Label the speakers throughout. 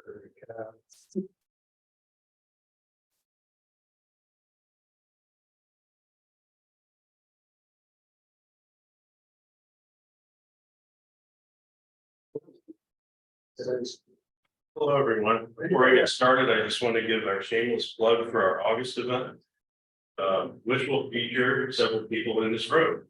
Speaker 1: Hello, everyone. Before I get started, I just want to give our shameless plug for our August event, which will feature several people in this room.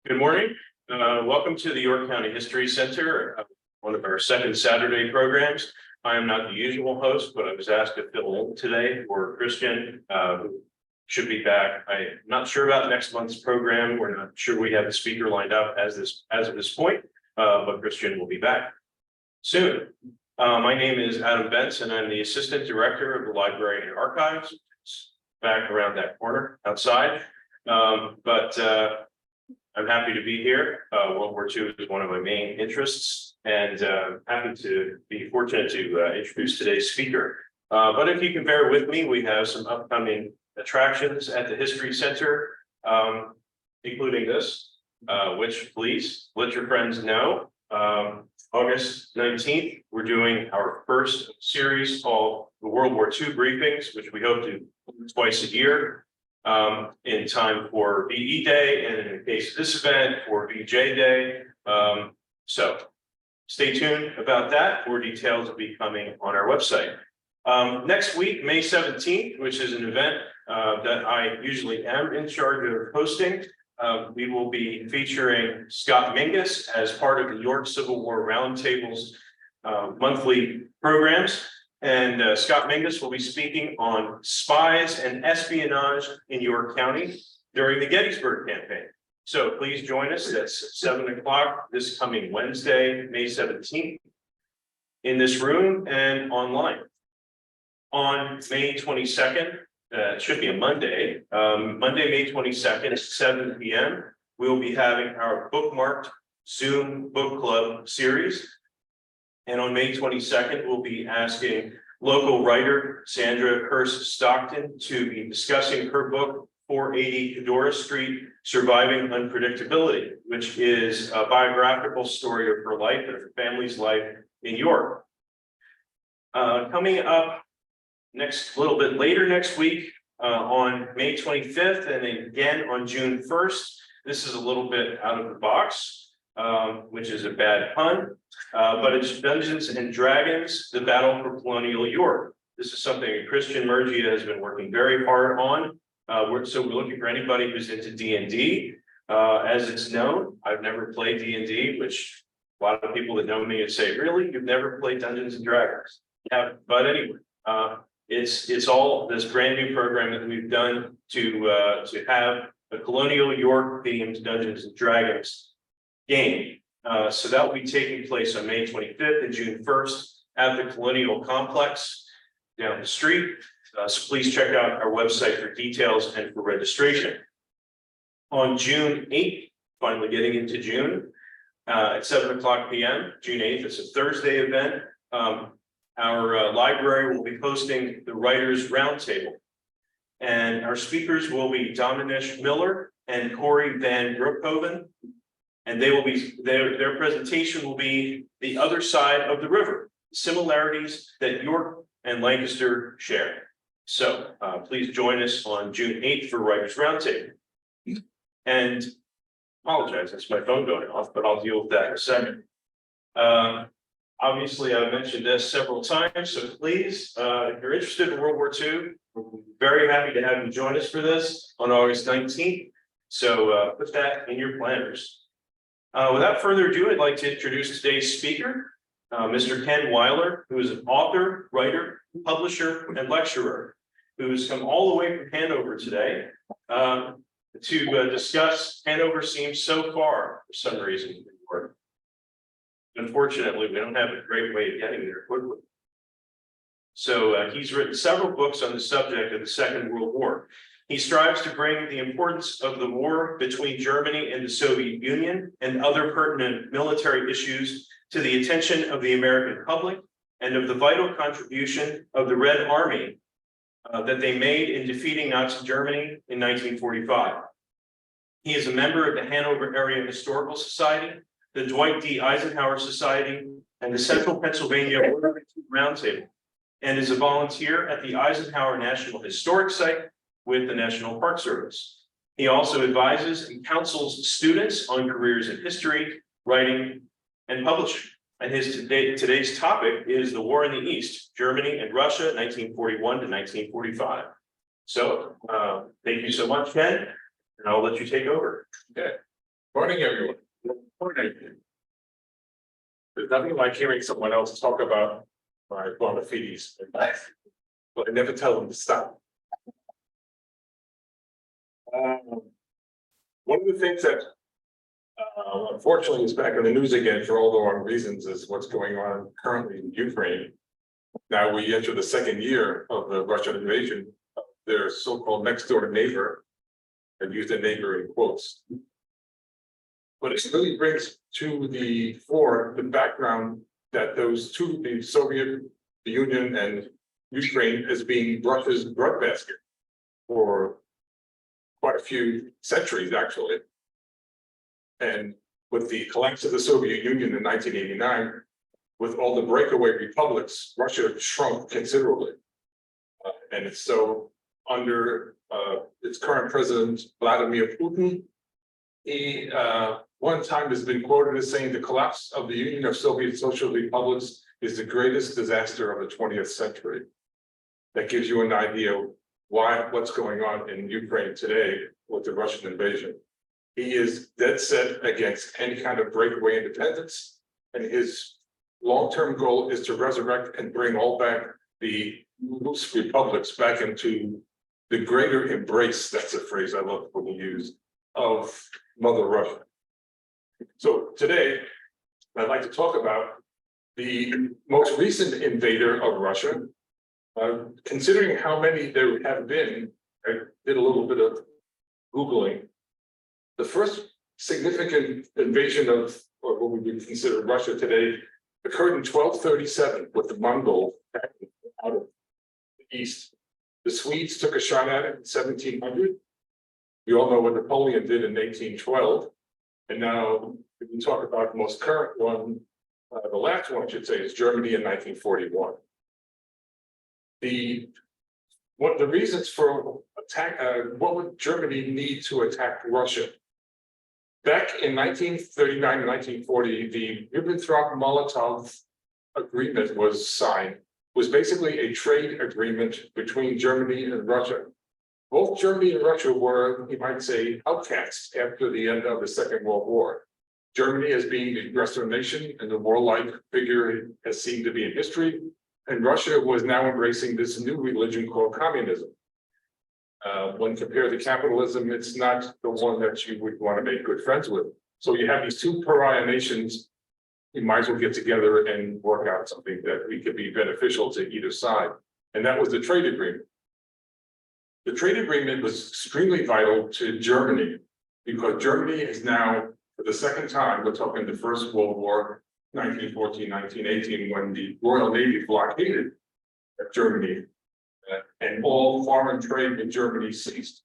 Speaker 1: Good morning. Welcome to the York County History Center, one of our second Saturday programs. I am not the usual host, but I was asked to fill in today for Christian, who should be back. I'm not sure about next month's program. We're not sure we have a speaker lined up as of this point, but Christian will be back soon. My name is Adam Bentz, and I'm the Assistant Director of the Library and Archives. It's back around that corner outside. I'm happy to be here. World War II is one of my main interests, and happy to be fortunate to introduce today's speaker. But if you can bear with me, we have some upcoming attractions at the History Center, including this, which please let your friends know. August 19th, we're doing our first series called the World War II briefings, which we hope to do twice a year, in time for VE Day, and in the case of this event for VJ Day. So stay tuned about that. More details will be coming on our website. Next week, May 17th, which is an event that I usually am in charge of hosting, we will be featuring Scott Mingus as part of the York Civil War Roundtable's monthly programs. And Scott Mingus will be speaking on spies and espionage in York County during the Gettysburg campaign. So please join us. That's 7 o'clock this coming Wednesday, May 17th, in this room and online. On May 22nd, it should be a Monday, May 22nd at 7 p.m. We'll be having our bookmarked Zoom book club series. And on May 22nd, we'll be asking local writer Sandra Hurst-Stockton to be discussing her book, 480 Eudora Street, Surviving Unpredictability, which is a biographical story of her life and her family's life in York. Coming up a little bit later next week, on May 25th, and then again on June 1st. This is a little bit out of the box, which is a bad pun, but it's Dungeons and Dragons, the Battle for Colonial York. This is something Christian Murgia has been working very hard on. So we're looking for anybody who's into D&D. As it's known, I've never played D&D, which a lot of people that know me would say, really, you've never played Dungeons and Dragons? Yeah, but anyway, it's all this brand new program that we've done to have a colonial York themed Dungeons and Dragons game. So that will be taking place on May 25th and June 1st at the Colonial Complex down the street. So please check out our website for details and for registration. On June 8th, finally getting into June, at 7 o'clock p.m., June 8th, it's a Thursday event. Our library will be hosting the Writers Roundtable, and our speakers will be Dominish Miller and Corey Van Broekhoven, and they will be their presentation will be the other side of the river, similarities that York and Lancaster share. So please join us on June 8th for Writers Roundtable. And apologize, that's my phone going off, but I'll deal with that in a second. Obviously, I've mentioned this several times, so please, if you're interested in World War II, we're very happy to have you join us for this on August 19th. So put that in your planners. Without further ado, I'd like to introduce today's speaker, Mr. Ken Weiler, who is an author, writer, publisher, and lecturer, who has come all the way from Hanover today to discuss Hanover Seems So Far for some reason. Unfortunately, we don't have a great way of getting there quickly. So he's written several books on the subject of the Second World War. He strives to bring the importance of the war between Germany and the Soviet Union and other pertinent military issues to the attention of the American public and of the vital contribution of the Red Army that they made in defeating Nazi Germany in 1945. He is a member of the Hanover Area Historical Society, the Dwight D. Eisenhower Society, and the Central Pennsylvania WWII Roundtable, and is a volunteer at the Eisenhower National Historic Site with the National Park Service. He also advises and counsels students on careers in history, writing, and publishing. And today's topic is the War in the East, Germany and Russia, 1941 to 1945. So thank you so much, Ken, and I'll let you take over.
Speaker 2: Okay. Morning, everyone. Morning. There's nothing like hearing someone else talk about my bona fides, but I never tell them to stop. One of the things that unfortunately is back in the news again for all the wrong reasons is what's going on currently in Ukraine. Now we enter the second year of the Russian invasion of their so-called next door neighbor, and use the neighbor in quotes. But it really brings to the fore the background that those two, the Soviet Union and Ukraine, as being Russia's breadbasket for quite a few centuries, actually. And with the collapse of the Soviet Union in 1989, with all the breakaway republics, Russia shrunk considerably. And it's so under its current president, Vladimir Putin, he one time has been quoted as saying the collapse of the Union of Soviet Social Republics is the greatest disaster of the 20th century. That gives you an idea of what's going on in Ukraine today with the Russian invasion. He is dead set against any kind of breakaway independence, and his long-term goal is to resurrect and bring all back the loose republics back into the greater embrace, that's a phrase I love when we use, of Mother Russia. So today, I'd like to talk about the most recent invader of Russia. Considering how many there have been, I did a little bit of Googling. The first significant invasion of what we would consider Russia today occurred in 1237 with the Mongols out of the east. The Swedes took a shot at it in 1700. We all know what Napoleon did in 1812. And now, if we talk about the most current one, the last one I should say is Germany in 1941. What the reasons for attack, what would Germany need to attack Russia? Back in 1939 and 1940, the Ribbentrop-Molotov agreement was signed. It was basically a trade agreement between Germany and Russia. Both Germany and Russia were, you might say, outcasts after the end of the Second World War. Germany, as being the aggressor nation and the warlike figure as seemed to be in history, and Russia was now embracing this new religion called communism. When compared to capitalism, it's not the one that you would want to make good friends with. So you have these two pariah nations, you might as well get together and work out something that could be beneficial to either side. And that was the trade agreement. The trade agreement was extremely vital to Germany because Germany is now, for the second time, we're talking the First World War, 1914, 1918, when the Royal Navy blockaded Germany and all foreign trade in Germany ceased,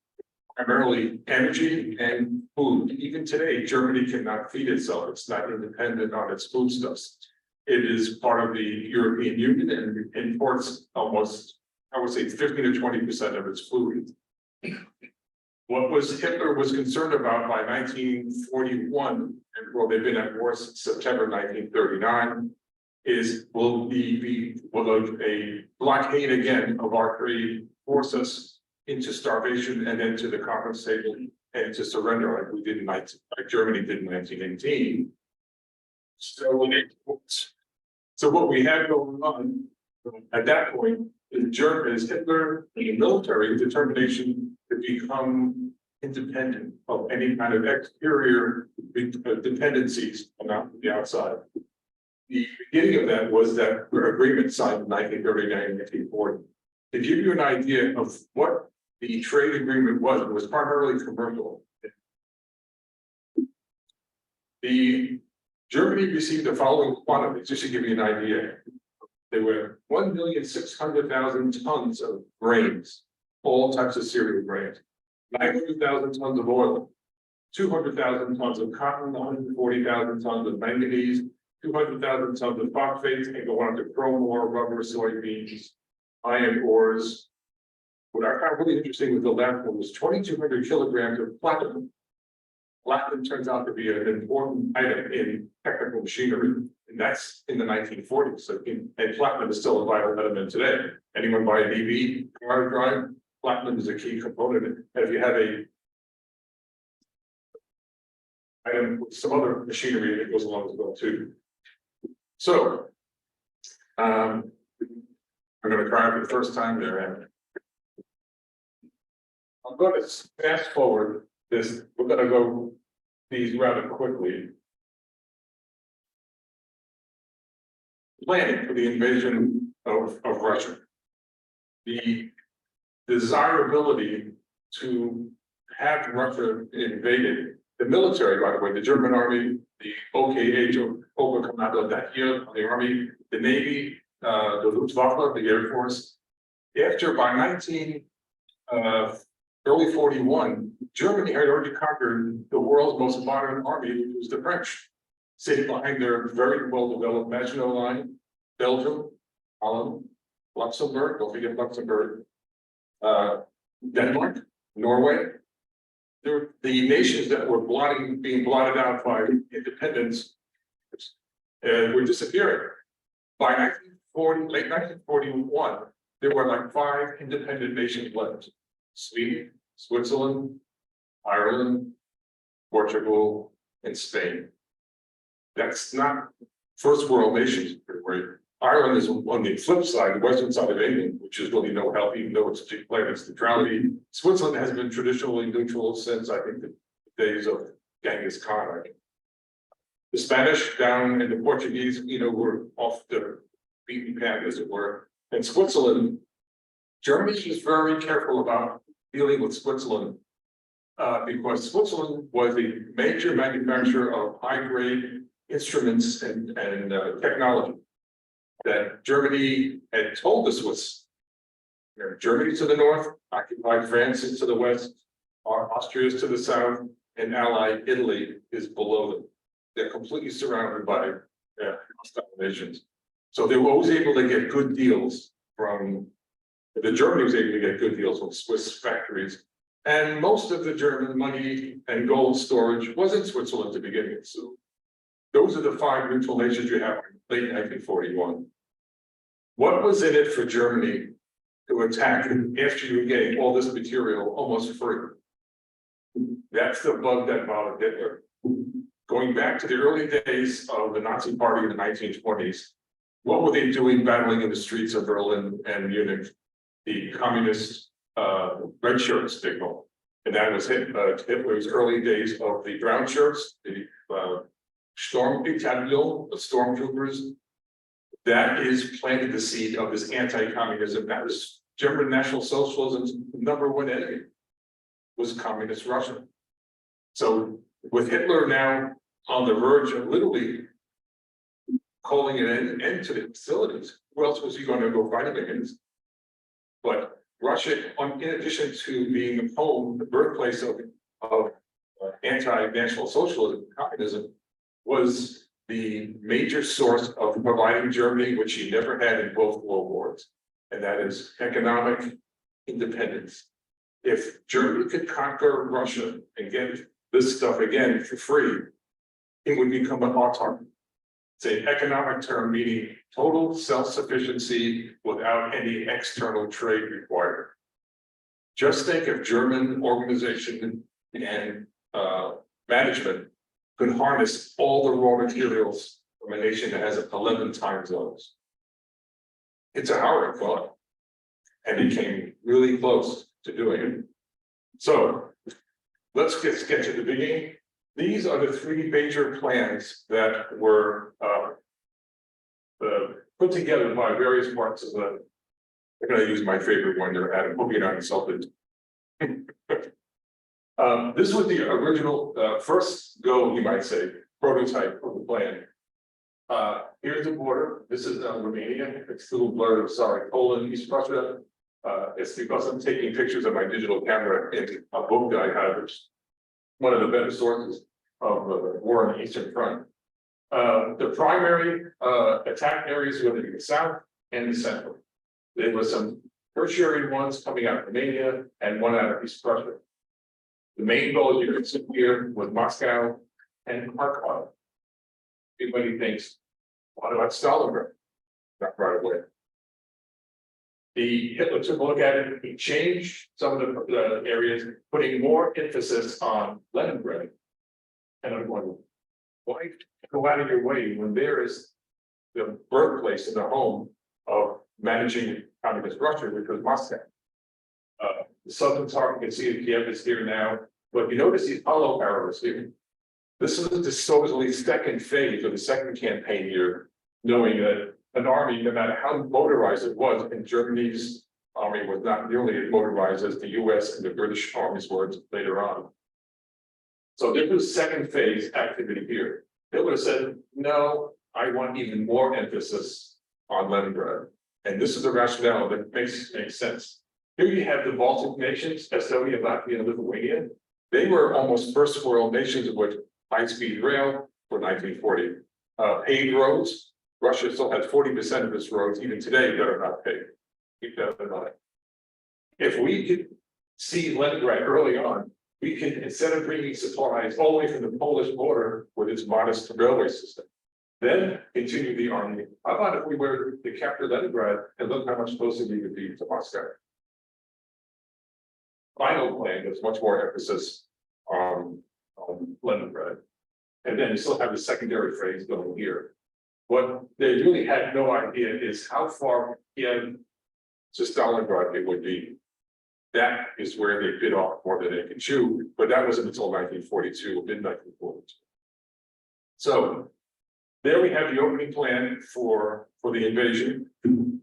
Speaker 2: primarily energy and food. Even today, Germany cannot feed itself. It's not independent on its foodstuffs. It is part of the European Union and imports almost, I would say, 15 to 20% of its food. What Hitler was concerned about by 1941, and well, they've been at war since September 1939, is will a blockade again of our trade force us into starvation and then to the Conference table and to surrender like we did like Germany did in 1918. So what we had going on at that point is Hitler, the military determination to become independent of any kind of exterior dependencies on the outside. The beginning of that was that agreement signed in 1939 and 1940. To give you an idea of what the trade agreement was, it was primarily commercial. Germany received the following quantities, just to give you an idea. There were 1,600,000 tons of grains, all types of cereal grains, 900,000 tons of oil, 200,000 tons of cotton, 140,000 tons of manganese, 200,000 tons of phosphate, and go on to chrome ore, rubber, soybeans, iron ores. What I found really interesting with the last one was 2,200 kilograms of platinum. Platinum turns out to be an important item in technical machinery, and that's in the 1940s. So, and platinum is still a vital element today. Anyone buy an EV car drive? Platinum is a key component. And if you have a item with some other machinery that goes along as well too. So, I'm going to try it for the first time there, and I'm going to fast forward this. We're going to go these rather quickly. Planning for the invasion of Russia. The desirability to have Russia invaded. The military, by the way, the German army, the OKH Oberkommando that year, the army, the Navy, the Luftwaffe, the Air Force. After by early 41, Germany had already conquered the world's most modern army, which was the French, sitting behind their very well-developed Maginot Line, Belgium, Holland, Luxembourg, don't forget Luxembourg, Denmark, Norway. The nations that were being blotted out by independence were disappearing. By 1940, late 1941, there were like 5 independent nations left: Sweden, Switzerland, Ireland, Portugal, and Spain. That's not first world nations. Ireland is on the flip side, the western side of England, which is really no help, even though it's declared its neutrality. Switzerland has been traditionally neutral since, I think, the days of Genghis Khan. I think. The Spanish down and the Portuguese, were off the beaten path, as it were. And Switzerland, Germany is very careful about dealing with Switzerland because Switzerland was a major manufacturer of high-grade instruments and technology that Germany had told the Swiss. Germany to the north, occupied France is to the west, Austria is to the south, and allied Italy is below them. They're completely surrounded by hostile nations. So they were always able to get good deals from, Germany was able to get good deals from Swiss factories. And most of the German money and gold storage was in Switzerland to begin with. So those are the 5 neutral nations you have in late 1941. What was in it for Germany to attack after you were getting all this material almost free? That's the bug that bothered Hitler. Going back to the early days of the Nazi Party in the 1920s, what were they doing battling in the streets of Berlin and Munich? The communist red shirt signal. And that was Hitler's early days of the brown shirts, the Sturmbataillon, the stormtroopers. That is planted the seed of this anti-communism. That was German National Socialism's #1 enemy, was communist Russia. So with Hitler now on the verge of literally calling an end to the facilities, who else was he going to go fighting against? But Russia, in addition to being the home, the birthplace of anti-national socialism, communism, was the major source of providing Germany, which he never had in both world wars, and that is economic independence. If Germany could conquer Russia and get this stuff again for free, it would become an autarky. It's an economic term meaning total self-sufficiency without any external trade required. Just think if German organization and management could harness all the raw materials from a nation that has 11 time zones. It's a harrowing thought, and it came really close to doing it. So let's get to the beginning. These are the 3 major plans that were put together by various parts of the. I'm going to use my favorite one there, Adam. Hope you're not insulted. This was the original, first go, you might say, prototype of the plan. Here's the border. This is Romania. It's a little blurred. Sorry, Poland, East Prussia. It's because I'm taking pictures of my digital camera in a book that I have. one of the better sources of the war on the Eastern Front. The primary attack areas were the south and the central. There were some tertiary ones coming out of Romania and one out of East Prussia. The main goal you can see here was Moscow and Kharkov. Everybody thinks, what about Stalingrad? Not right away. Hitler took a look at it, he changed some of the areas, putting more emphasis on Leningrad. And I'm wondering, why go out of your way when there is the birthplace and the home of managing communist Russia, which was Moscow? The southern target, you can see it, Kiev is here now, but you notice these hollow arrows here. This is the supposedly second phase of the second campaign here, knowing that an army, no matter how motorized it was, and Germany's army was not nearly as motorized as the US and the British armies were later on. So this was second phase activity here. They would have said, no, I want even more emphasis on Leningrad. And this is the rationale that makes sense. Here you have the Baltic nations, Estonia, Latvia, and Lithuania. They were almost first world nations with high-speed rail for 1940. Paved roads. Russia still has 40% of its roads, even today, that are not paved. Keep that in mind. If we could see Leningrad early on, we can, instead of bringing supplies all the way from the Polish border with its modest railway system, then continue the army. How about if we were to capture Leningrad and look how much closer we would be to Moscow? Final plan is much more emphasis on Leningrad. And then you still have the secondary phase going here. What they really had no idea is how far in to Stalingrad it would be. That is where they bit off more than they could chew, but that wasn't until 1942, mid-1942. So there we have the opening plan for the invasion. And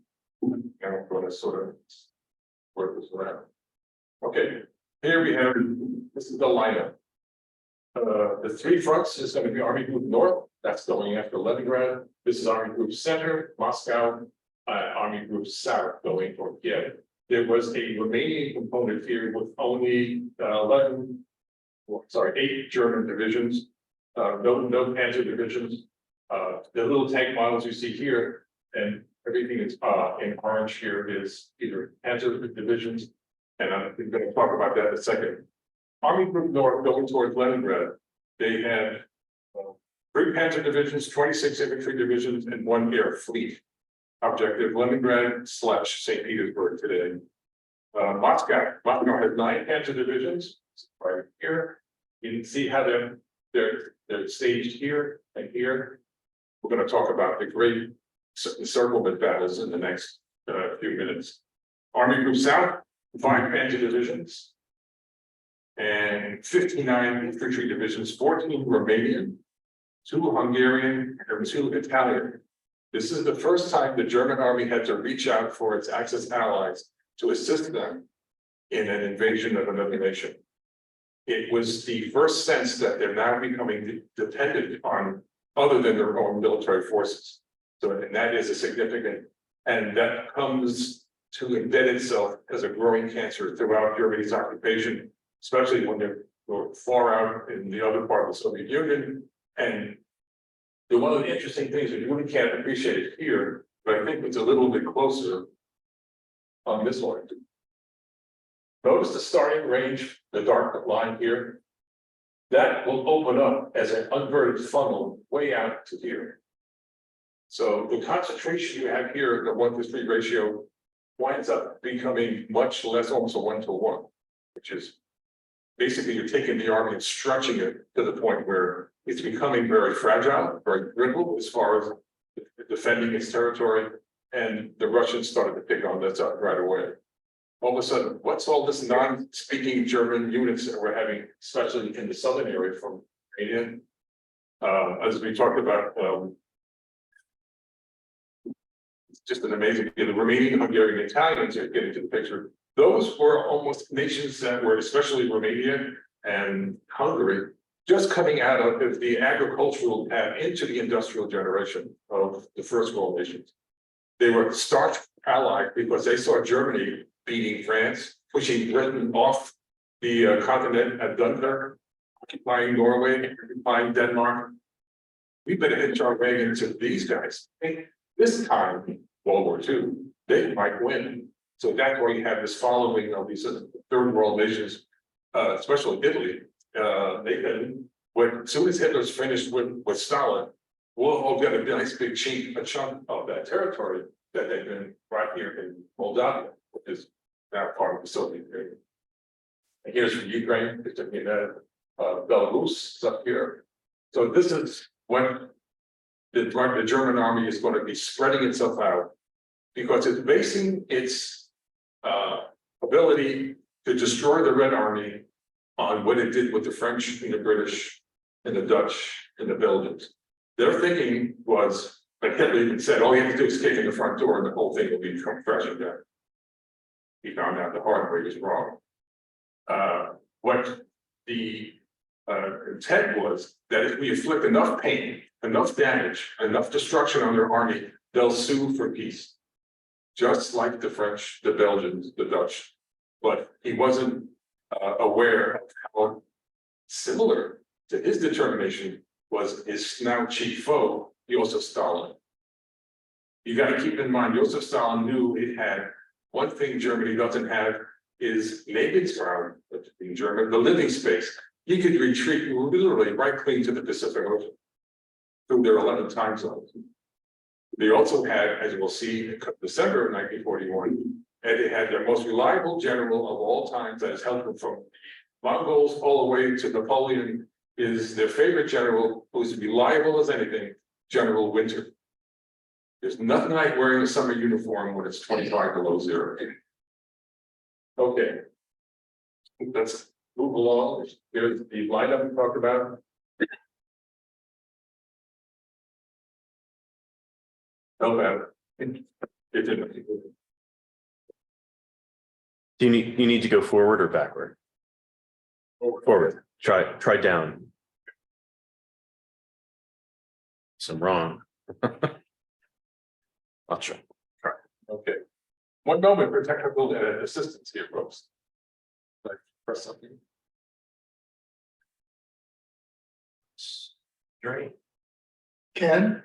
Speaker 2: I'm going to sort of work this around. Okay, here we have, this is the lineup. The three fronts is going to be Army Group North, that's going after Leningrad. This is Army Group Center, Moscow, Army Group South going for Kiev. There was a Romanian component here with only 8 German divisions, no Panzer divisions. The little tank models you see here, and everything that's in orange here is either Panzer divisions, and I'm going to talk about that in a second. Army Group North going towards Leningrad, they had 3 Panzer divisions, 26 infantry divisions, and 1 air fleet. Objective Leningrad / St. Petersburg today. Moscow has 9 Panzer divisions right here. You can see how they're staged here and here. We're going to talk about the great encirclement battles in the next few minutes. Army Group South, 5 Panzer divisions and 59 infantry divisions, 14 Romanian, 2 Hungarian, and 2 Italian. This is the first time the German army had to reach out for its Axis allies to assist them in an invasion of another nation. It was the first sense that they're now becoming dependent on other than their own military forces. So, and that is a significant, and that comes to embed itself as a growing cancer throughout Germany's occupation, especially when they're far out in the other part of the Soviet Union. And one of the interesting things that you really can't appreciate it here, but I think it's a little bit closer on this line. Notice the starting range, the dark line here. That will open up as an inverted funnel way out to here. So the concentration you have here, the 1-to-3 ratio, winds up becoming much less, almost a 1-to-1, which is basically you're taking the army and stretching it to the point where it's becoming very fragile, very brittle as far as defending its territory. And the Russians started to pick on that right away. All of a sudden, what's all this non-speaking German units that we're having, especially in the southern area from Romania? As we talked about, just an amazing, the Romanian, Hungarian, Italians are getting to the picture. Those were almost nations that were, especially Romania and Hungary, just coming out of the agricultural path into the industrial generation of the first world nations. They were stark allied because they saw Germany beating France, pushing Britain off the continent at Dunkirk, occupying Norway, occupying Denmark. We better hitch our wagon to these guys. And this time, World War II, they might win. So that's why you have this following of these third world nations, especially Italy. They can, when as soon as Hitler's finished with Stalin, we'll all get a nice big chunk of that territory that they've been right here in Moldavia, which is now part of the Soviet Union. And here's from Ukraine, it's Belarus is up here. So this is when the German army is going to be spreading itself out because it's basing its ability to destroy the Red Army on what it did with the French and the British and the Dutch and the Belgians. Their thinking was, like Hitler even said, all you have to do is kick in the front door and the whole thing will become fresh again. He found out the hard way was wrong. What the intent was that if we inflict enough pain, enough damage, enough destruction on their army, they'll sue for peace. Just like the French, the Belgians, the Dutch. But he wasn't aware of how similar to his determination was his now chief foe, Joseph Stalin. You got to keep in mind, Joseph Stalin knew it had one thing Germany doesn't have is Lebensraum, in German, the living space. He could retreat literally right clean to the Pacific Ocean through their 11 time zones. They also had, as we'll see, in December of 1941, and they had their most reliable general of all times that has helped them from Mongols all the way to Napoleon, is their favorite general, who's reliable as anything, General Winter. There's nothing like wearing a summer uniform when it's 25 below zero. Okay. Let's move along. Here's the lineup we talked about. Oh, man. It didn't.
Speaker 1: Do you need to go forward or backward? Forward. Try down. I'm wrong. I'll try.
Speaker 2: Okay. One moment for technical assistance here, folks. Like press something.
Speaker 1: Great.
Speaker 3: Ken,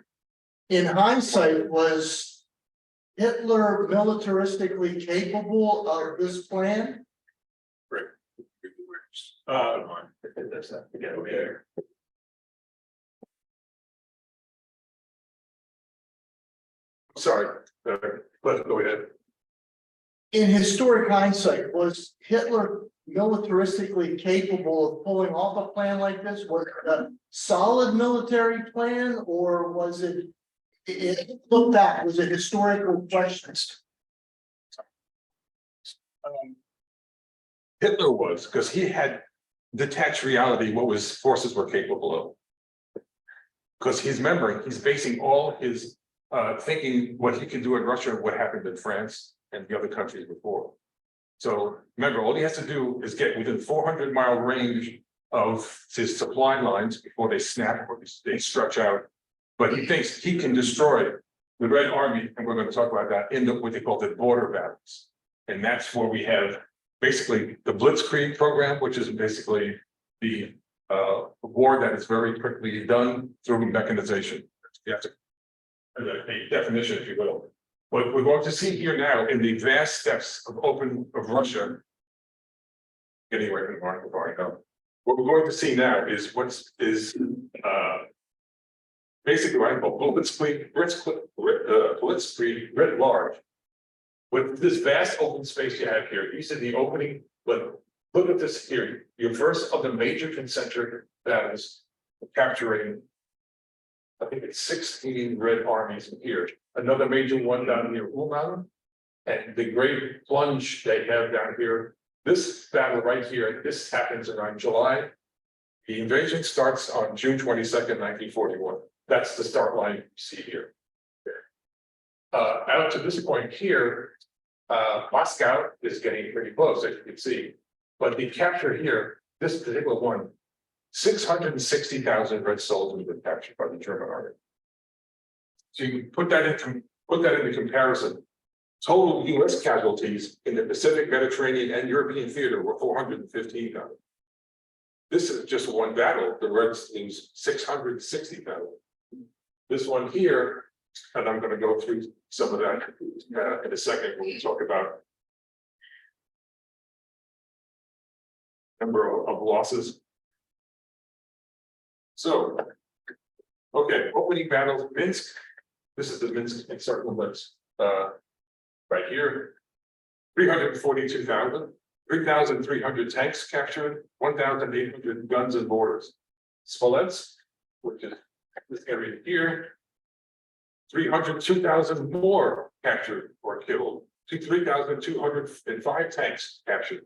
Speaker 3: in hindsight, was Hitler militaristically capable of this plan?
Speaker 1: There's that again over there.
Speaker 2: Sorry, let's go ahead.
Speaker 3: In historic hindsight, was Hitler militaristically capable of pulling off a plan like this? Was it a solid military plan, or was it look back, was it historical questions?
Speaker 2: Hitler was, because he had detached reality what his forces were capable of. Because he's basing all his thinking what he could do in Russia and what happened in France and the other countries before. So remember, all he has to do is get within 400-mile range of his supply lines before they snap or they stretch out. But he thinks he can destroy the Red Army, and we're going to talk about that in what they call the border battles. And that's where we have basically the Blitzkrieg program, which is basically the war that is very quickly done through mechanization. You have to a definition, if you will. What we're going to see here now in the vast steppes of Russia, getting away from the market before I know. What we're going to see now is basically what I call Blitzkrieg writ large. With this vast open space you have here, you see the opening, but look at this here. Your first of the major concentric battles capturing, I think it's 16 Red armies in here. Another major one down near Ulm, and the great plunge they have down here. This battle right here, this happens around July. The invasion starts on June 22nd, 1941. That's the start line you see here. Out to this point here, Moscow is getting pretty close, as you can see. But the capture here, this particular one, 660,000 Red soldiers were captured by the German army. So you can put that into comparison. Total U.S. casualties in the Pacific, Mediterranean, and European theater were 415,000. This is just one battle, the Reds lose 660,000. This one here, and I'm gonna go through some of that in a second when we talk about number of losses. So, okay, opening battles, Minsk. This is the Minsk encirclement, right here. 342,000, 3,300 tanks captured, 1,800 guns and mortars. Smolensk, which is this area here. 302,000 more captured or killed, to 3,205 tanks captured.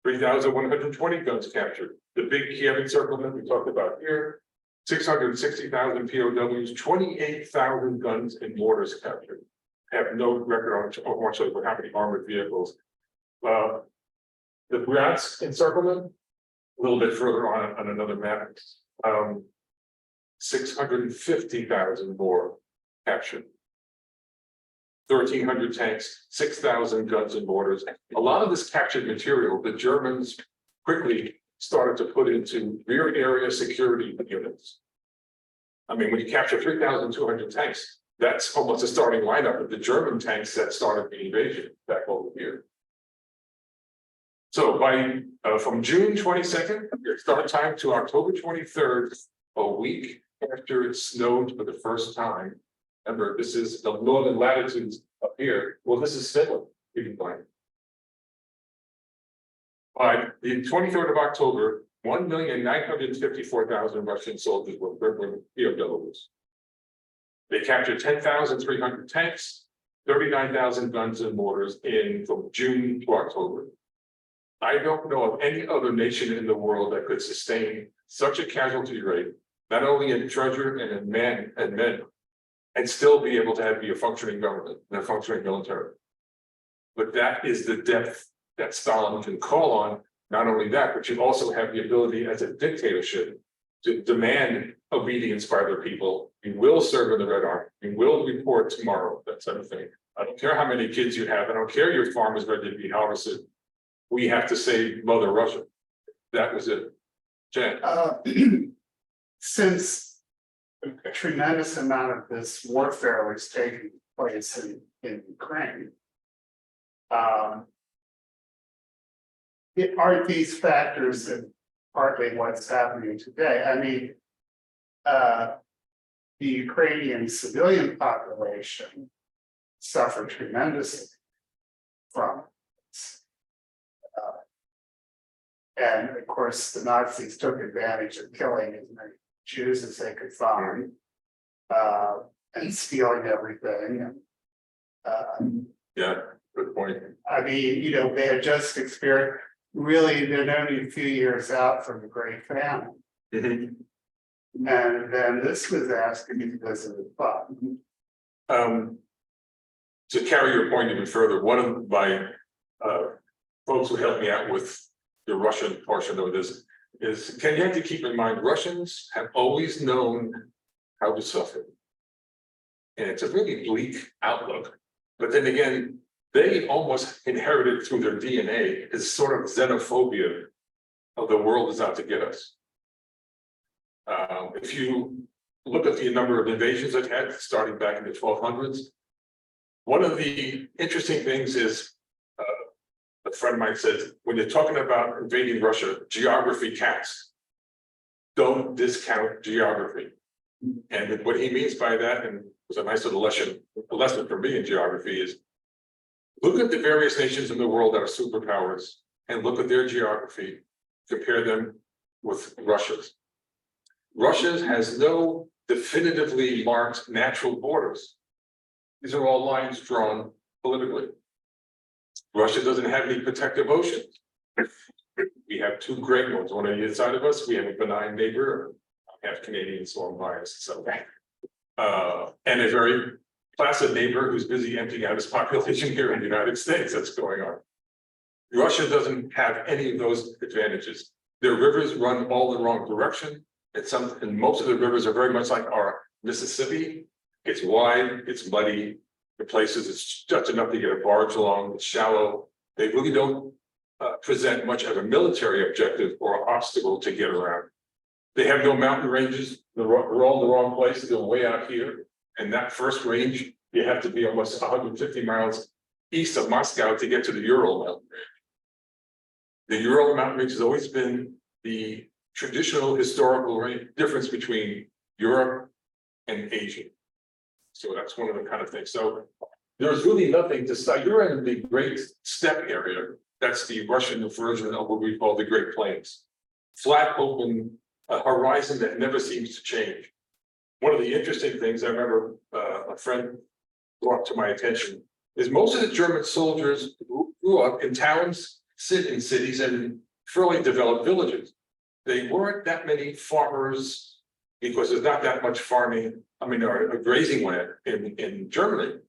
Speaker 2: 3,120 guns captured. The big Kiev encirclement we talked about here. 660,000 POWs, 28,000 guns and mortars captured. Have no record on how many armored vehicles. The Bryansk encirclement, a little bit further on another map. 650,000 more captured. 1,300 tanks, 6,000 guns and mortars. A lot of this captured material, the Germans quickly started to put into rear area security units. I mean, when you capture 3,200 tanks, that's almost a starting lineup of the German tanks that started the invasion back over here. So by from June 22nd, your start time, to October 23rd, a week after it snowed for the first time. Remember, this is the northern latitudes up here. Well, this is Finland, you can find. By the 23rd of October, 1,954,000 Russian soldiers were POWs. They captured 10,300 tanks, 39,000 guns and mortars from June to October. I don't know of any other nation in the world that could sustain such a casualty rate, not only in treasure and in men, and still be able to be a functioning government and a functioning military. But that is the depth that Stalin can call on. Not only that, but you also have the ability as a dictatorship to demand obedience by their people. You will serve in the Red Army. You will report tomorrow, that sort of thing. I don't care how many kids you have. I don't care your farm is ready to be harvested. We have to save Mother Russia. That was it. Jen.
Speaker 4: Since a tremendous amount of this warfare was taking place in Ukraine, aren't these factors that partly what's happening today? I mean, the Ukrainian civilian population suffered tremendously from this. And of course, the Nazis took advantage of killing as many Jews as they could find, and stealing everything.
Speaker 2: Yeah, good point.
Speaker 4: I mean, you know, they had just experienced, really, they're only a few years out from the Great Famine.
Speaker 2: Mm-hmm.
Speaker 4: And then this was asking because of the fun.
Speaker 2: To carry your point even further, one of my folks who helped me out with the Russian portion of this is, you have to keep in mind, Russians have always known how to suffer. And it's a really bleak outlook. But then again, they almost inherited through their DNA this sort of xenophobia of the world is out to get us. If you look at the number of invasions it had starting back in the 1200s, one of the interesting things is, a friend of mine said, when you're talking about invading Russia, geography counts. Don't discount geography. And what he means by that, and it was a nice little lesson for me in geography, is look at the various nations in the world that are superpowers and look at their geography, compare them with Russia's. Russia has no definitively marked natural borders. These are all lines drawn politically. Russia doesn't have any protective oceans. We have two great ones, one on either side of us. We have a benign neighbor, I'm half Canadian, so I'm biased. So, and a very placid neighbor who's busy emptying out his population here in the United States. That's going on. Russia doesn't have any of those advantages. Their rivers run all in the wrong direction. And most of the rivers are very much like our Mississippi. It's wide, it's muddy. In places it's just enough to get a barge along, it's shallow. They really don't present much of a military objective or obstacle to get around. They have no mountain ranges, they're all in the wrong place, they're way out here. And that first range, you have to be almost 150 miles east of Moscow to get to the Ural mountain range. The Ural mountain range has always been the traditional historical difference between Europe and Asia. So that's one of the kind of things. So there's really nothing to cite. You're in the Great Steppe area. That's the Russian version of what we call the Great Plains. Flat, open, a horizon that never seems to change. One of the interesting things I remember a friend brought to my attention is most of the German soldiers who grew up in towns, sit in cities and fairly developed villages. They weren't that many farmers because there's not that much farming, or grazing land in Germany.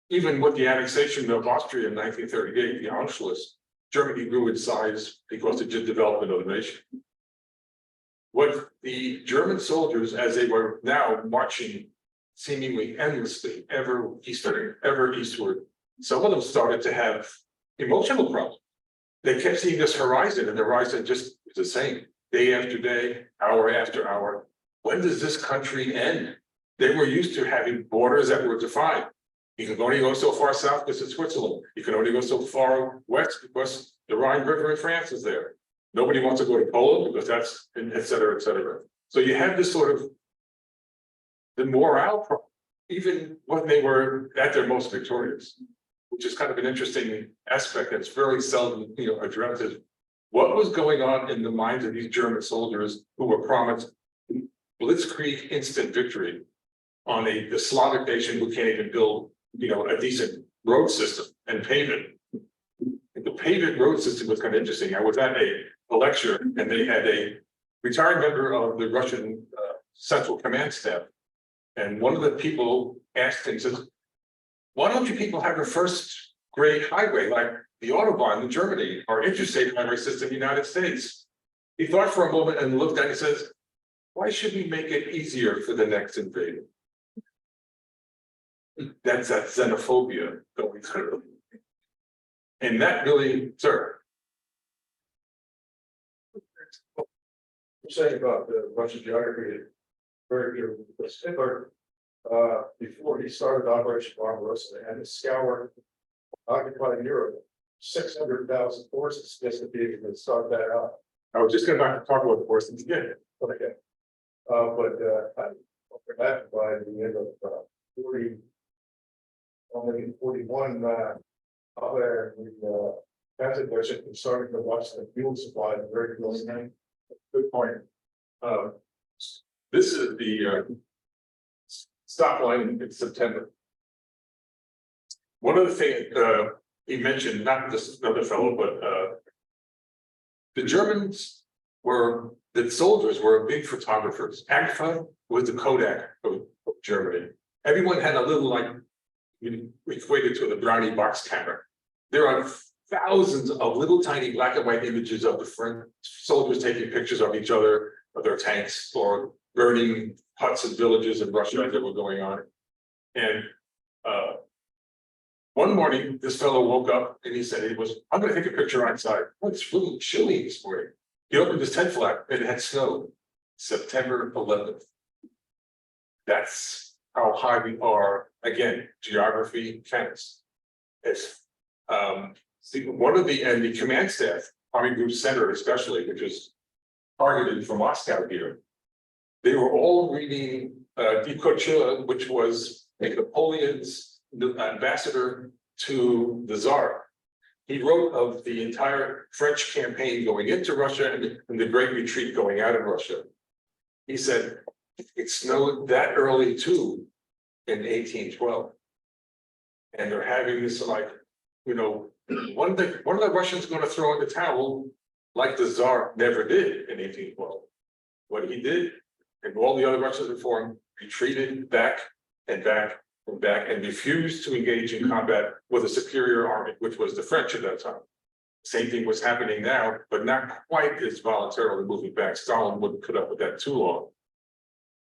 Speaker 2: Even with the annexation of Austria in 1938, the Anschluss, Germany grew in size because it did development of the nation. What the German soldiers, as they were now marching seemingly endlessly, ever eastward, some of them started to have emotional problems. They kept seeing this horizon, and the horizon just was the same, day after day, hour after hour. When does this country end? They were used to having borders that were defined. You can only go so far south because it's Switzerland. You can only go so far west because the Rhine River in France is there. Nobody wants to go to Poland because that's, et cetera, et cetera. So you have this sort of the morale problem, even when they were at their most victorious, which is kind of an interesting aspect that's very seldom, addressed. Is what was going on in the minds of these German soldiers who were promised blitzkrieg instant victory on the Slavic nation who can't even build, a decent road system and pave it. The paved road system was kind of interesting. I was at a lecture and they had a retired member of the Russian Central Command Staff. And one of the people asked him, says, why don't you people have a first grade highway like the Autobahn in Germany or interstate highway system in the United States? He thought for a moment and looked at it and says, why should we make it easier for the next invader? That's that xenophobia going through. And that really, sir.
Speaker 5: Saying about the Russian geography, very good. Hitler, before he started Operation Barbarossa, they had to scour occupied Europe, 600,000 forces just to be able to start that out.
Speaker 2: I was just going to talk about the forces again.
Speaker 5: Okay. After that, by the end of 41, there the transit budget was starting to watch the fuel supply very closely.
Speaker 2: Good point. This is the stop line in September. One of the things he mentioned, not this other fellow, but the Germans were, the soldiers were big photographers. Agfa was the Kodak of Germany. Everyone had a little, like, equated to the brownie box camera. There are thousands of little tiny black and white images of the French soldiers taking pictures of each other, of their tanks, or burning huts and villages in Russia that were going on. And one morning, this fellow woke up and he said, I'm going to take a picture outside. Oh, it's really chilly this morning. He opened his tent flap and it had snowed. September 11th. That's how high we are. Again, geography counts. It's one of the command staff, Army Group Center especially, which is targeted for Moscow here. They were all reading Die Couture, which was Napoleon's ambassador to the Tsar. He wrote of the entire French campaign going into Russia and the Great Retreat going out of Russia. He said, it snowed that early too in 1812. And they're having this, like, one of the Russians going to throw in the towel like the Tsar never did in 1812. What he did, and all the other Russians before him, retreated back and back and back and refused to engage in combat with a superior army, which was the French at that time. Same thing was happening now, but not quite as voluntarily moving back. Stalin wouldn't put up with that too long.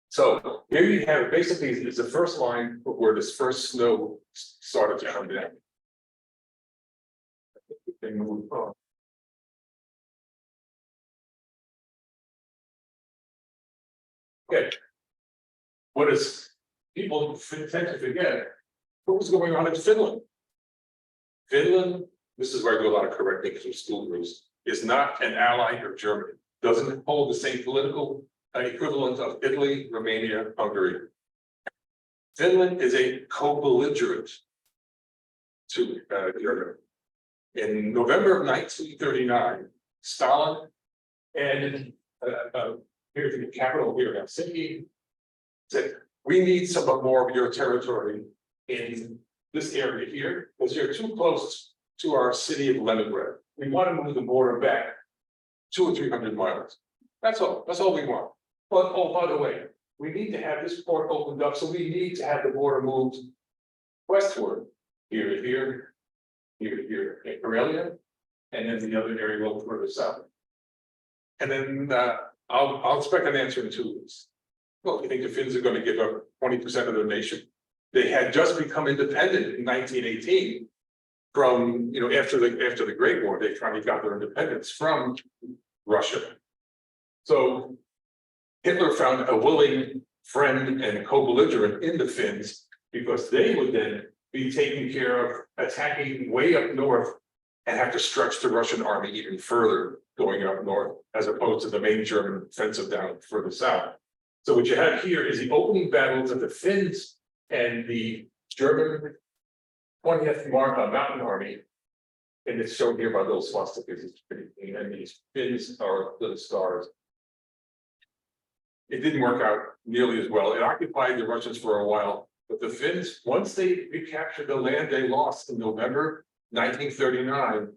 Speaker 2: So here you have, basically, it's the first line where this first snow started to come down. They move on. Okay. What is, people tend to forget, what was going on in Finland? Finland, this is where I do a lot of correcting from school rules, is not an ally of Germany, doesn't hold the same political equivalent of Italy, Romania, Hungary. Finland is a co-belligerent to Germany. In November of 1939, Stalin and here in the capital here, Helsinki, said, we need some more of your territory in this area here, because you're too close to our city of Leningrad. We want to move the border back 200 or 300 miles. That's all we want. But, oh, by the way, we need to have this port opened up, so we need to have the border moved westward, here to here, here to here, in Karelia, and then the other area a little further south. And then I'll expect an answer in 2 weeks. Well, you think the Finns are going to give up 20% of their nation? They had just become independent in 1918 from, after the Great War, they finally got their independence from Russia. So Hitler found a willing friend and co-belligerent in the Finns, because they would then be taking care of attacking way up north and have to stretch the Russian army even further going up north, as opposed to the main German offensive down further south. So what you have here is the opening battles of the Finns and the German 20th Mountain Army. And it's shown here by little swastikas, it's pretty clean, and these Finns are little stars. It didn't work out nearly as well. It occupied the Russians for a while, but the Finns, once they recaptured the land they lost in November 1939,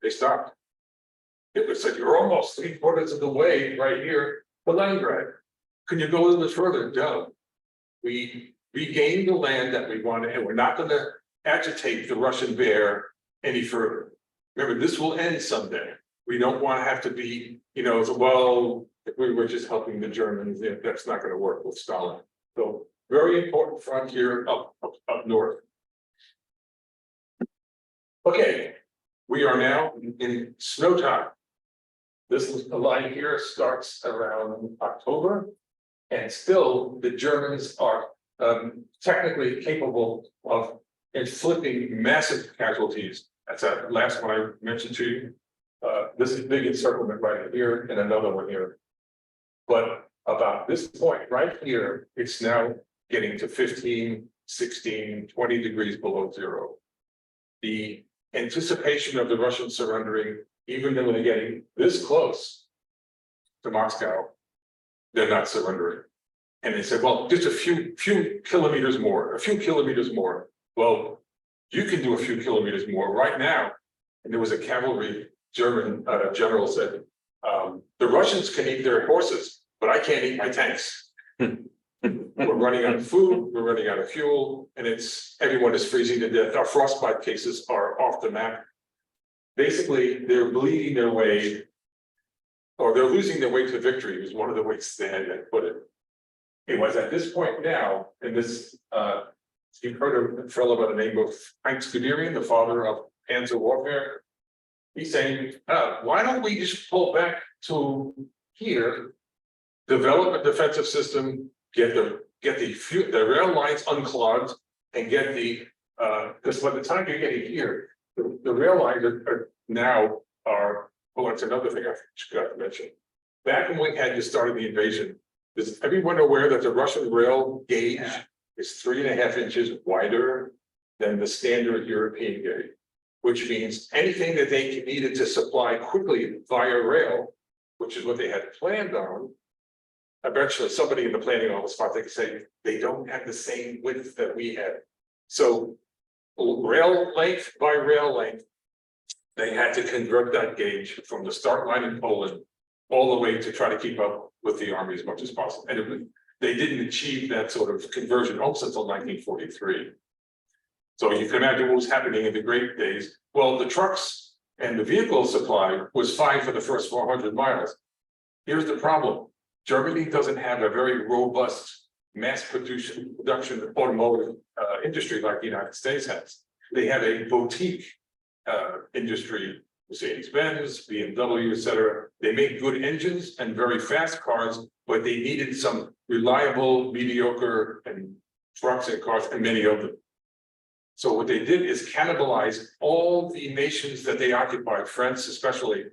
Speaker 2: they stopped. Hitler said, you're almost 3/4 of the way right here to Leningrad. Can you go a little bit further? No. We regained the land that we wanted, and we're not going to agitate the Russian bear any further. Remember, this will end someday. We don't want to have to be, well, if we were just helping the Germans, that's not going to work with Stalin. So very important frontier up north. Okay, we are now in snow time. This line here starts around October, and still the Germans are technically capable of inflicting massive casualties. That's that last one I mentioned to you. This is big encirclement right here and another one here. But about this point right here, it's now getting to 15, 16, 20 degrees below zero. The anticipation of the Russians surrendering, even though they're getting this close to Moscow, they're not surrendering. And they said, well, just a few kilometers more, a few kilometers more. Well, you can do a few kilometers more right now. And there was a cavalry German general said, the Russians can eat their horses, but I can't eat my tanks. We're running out of food, we're running out of fuel, and everyone is freezing to death. Our frostbite cases are off the map. Basically, they're bleeding their way, or they're losing their way to victory, was one of the ways they had to put it. It was at this point now, and this, you've heard of a fellow by the name of Heinz Guderian, the father of Panzer warfare. He's saying, why don't we just pull back to here, develop a defensive system, get the rail lines unclogged, and get because by the time you're getting here, the rail lines that's another thing I forgot to mention. Back when we had just started the invasion, is everyone aware that the Russian rail gauge is 3.5 inches wider than the standard European gauge, which means anything that they needed to supply quickly via rail, which is what they had planned on, eventually somebody in the planning office thought they could say they don't have the same width that we had. So rail length by rail length, they had to convert that gauge from the start line in Poland all the way to try to keep up with the army as much as possible. And they didn't achieve that sort of conversion almost until 1943. So you can imagine what was happening in the great days. Well, the trucks and the vehicle supply was fine for the first 400 miles. Here's the problem. Germany doesn't have a very robust mass production automotive industry like the United States has. They have a boutique industry Mercedes-Benz, BMW, etc. They made good engines and very fast cars, but they needed some reliable, mediocre and trucks and cars, and many of them. So what they did is cannibalize all the nations that they occupied, France especially,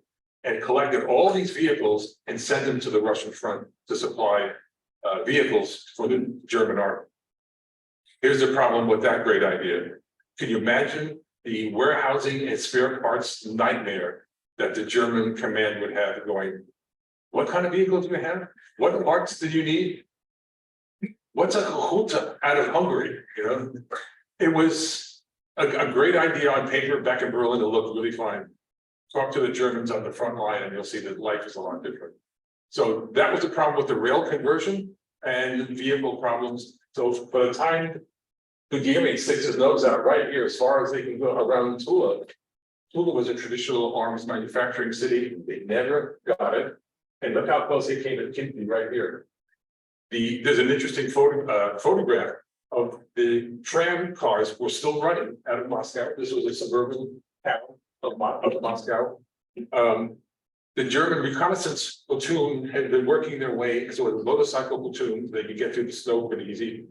Speaker 2: and collected all these vehicles and sent them to the Russian front to supply vehicles for the German army. Here's the problem with that great idea. Can you imagine the warehousing and spare parts nightmare that the German command would have going? What kind of vehicles do you have? What parts do you need? What's a Huta out of Hungary? You know, it was a great idea on paper back in Berlin. It looked really fine. Talk to the Germans on the front line and you'll see that life is a lot different. So that was the problem with the rail conversion and vehicle problems. So by the time Guglielmi sticks his nose out right here, as far as they can go around Tula. Tula was a traditional arms manufacturing city. They never got it. And look how close they came to Kinty right here. There's an interesting photograph of the tram cars were still running out of Moscow. This was a suburban town of Moscow. The German reconnaissance platoon had been working their way, so it was a motorcycle platoon, they could get through the snow pretty easy.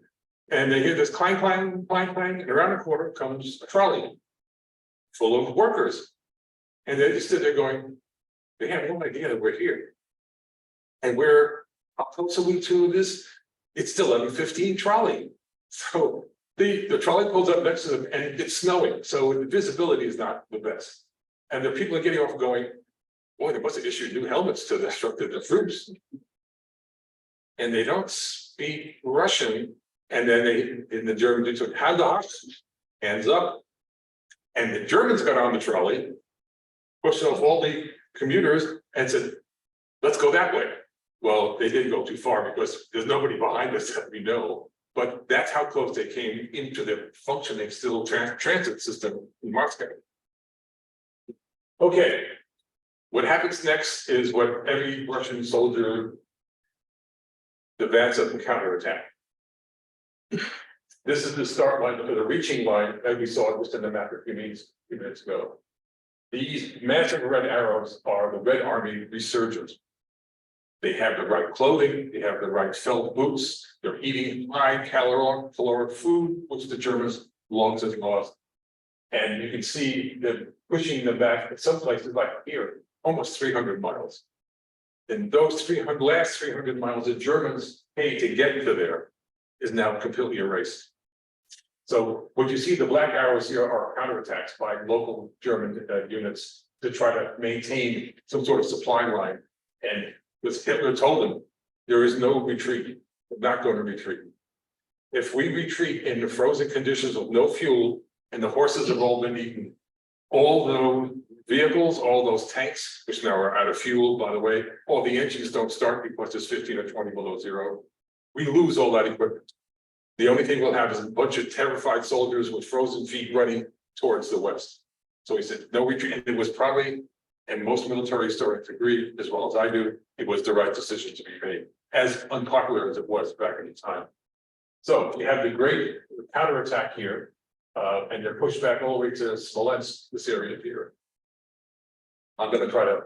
Speaker 2: And they hear this clang, clang, clang, clang, and around the corner comes a trolley full of workers. And they just stood there going, they have no idea that we're here. And how close are we to this? It's still 11:15 trolley. So the trolley pulls up next to them and it's snowing. So the visibility is not the best. And the people are getting off going, boy, they must have issued new helmets to the troops. And they don't speak Russian. And then in the German, they took hands up. And the Germans got on the trolley, pushed off all the commuters and said, let's go that way. Well, they didn't go too far because there's nobody behind us that we know. But that's how close they came into the functioning still transit system in Moscow. Okay, what happens next is what every Russian soldier advances and counterattack. This is the start line, the reaching line that we saw just in the map a few minutes ago. These massive red arrows are the Red Army resurgent. They have the right clothing, they have the right felt boots, they're eating high caloric food, which the Germans long since lost. And you can see them pushing them back in some places like here, almost 300 miles. And those last 300 miles the Germans paid to get to there is now completely erased. So what you see, the black arrows here are counterattacks by local German units to try to maintain some sort of supply line. And as Hitler told them, there is no retreat. We're not going to retreat. If we retreat in the frozen conditions with no fuel and the horses have all been eaten, all those vehicles, all those tanks, which now are out of fuel, by the way, all the engines don't start because it's 15 or 20 below zero. We lose all that equipment. The only thing we'll have is a bunch of terrified soldiers with frozen feet running towards the west. So he said, no retreat. And it was probably, and most military historians agree, as well as I do, it was the right decision to be made, as unpopular as it was back in the time. So we have the great counterattack here, and they're pushed back all the way to Smolensk, this area here. I'm going to try to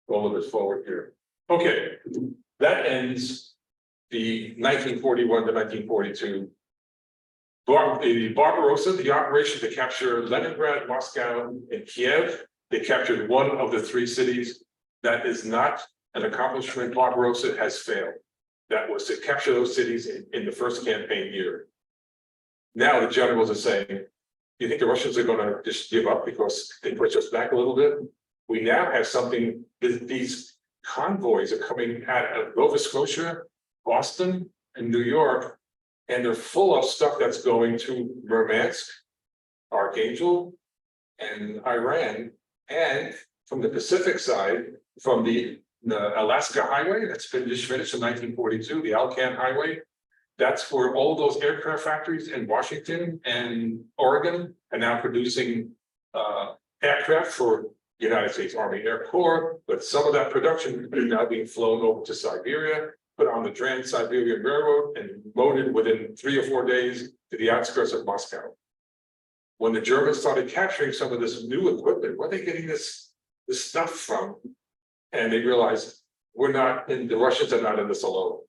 Speaker 2: go a little bit forward here. Okay, that ends the 1941 to 1942. The Barbarossa, the operation to capture Leningrad, Moscow, and Kiev, they captured one of the three cities. That is not an accomplishment. Barbarossa has failed. That was to capture those cities in the first campaign year. Now the generals are saying, do you think the Russians are going to just give up because they push us back a little bit? We now have something, these convoys are coming out of Nova Scotia, Boston, and New York, and they're full of stuff that's going to Murmansk, Archangel, and Iran, and from the Pacific side, from the Alaska Highway, that's been just finished in 1942, the Alcan Highway. That's where all those aircraft factories in Washington and Oregon are now producing aircraft for the United States Army Air Corps, but some of that production is now being flown over to Siberia, put on the Trans-Siberian Railroad and loaded within 3 or 4 days to the outskirts of Moscow. When the Germans started capturing some of this new equipment, where are they getting this the stuff from. And they realized the Russians are not in this alone.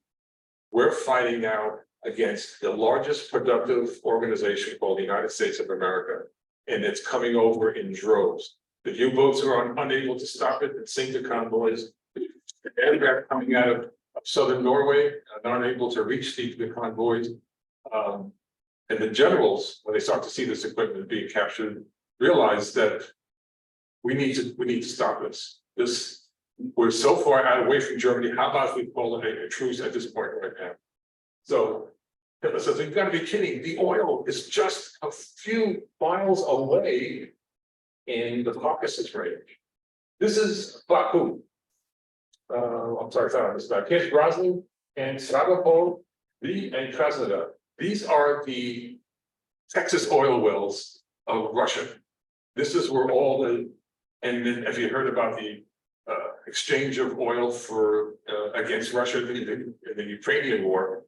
Speaker 2: We're fighting now against the largest productive organization called the United States of America. And it's coming over in droves. The U-boats are unable to stop it and sink the convoys. The aircraft coming out of southern Norway are not able to reach the convoys. And the generals, when they start to see this equipment being captured, realize that we need to stop this. We're so far out away from Germany. How about if we call it a truce at this point right now? So Hitler says, "You've got to be kidding. The oil is just a few miles away in the Caucasus range. This is Baku. I'm sorry, it's not on this map. Here's Grozny and Stavropol, and Krasnodar. These are the Texas oil wells of Russia. This is where all the, and then if you heard about the exchange of oil for against Russia in the Ukrainian war,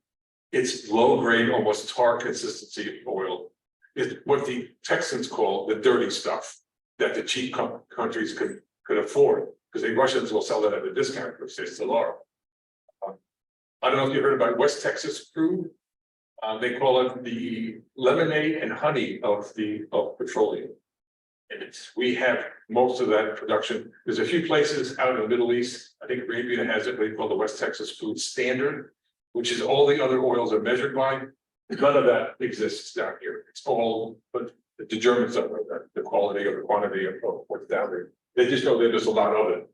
Speaker 2: it's low grade, almost tar consistency oil. It's what the Texans call the dirty stuff that the cheap countries could afford, because the Russians will sell it at a discount, which they still are. I don't know if you heard about West Texas crude. They call it the lemonade and honey of petroleum. And we have most of that production. There's a few places out in the Middle East. I think Arabia has it, they call the West Texas Food Standard, which is all the other oils are measured by. None of that exists down here. It's all, but the Germans don't know that, the quality or the quantity of what's down there. They just know that there's a lot of it.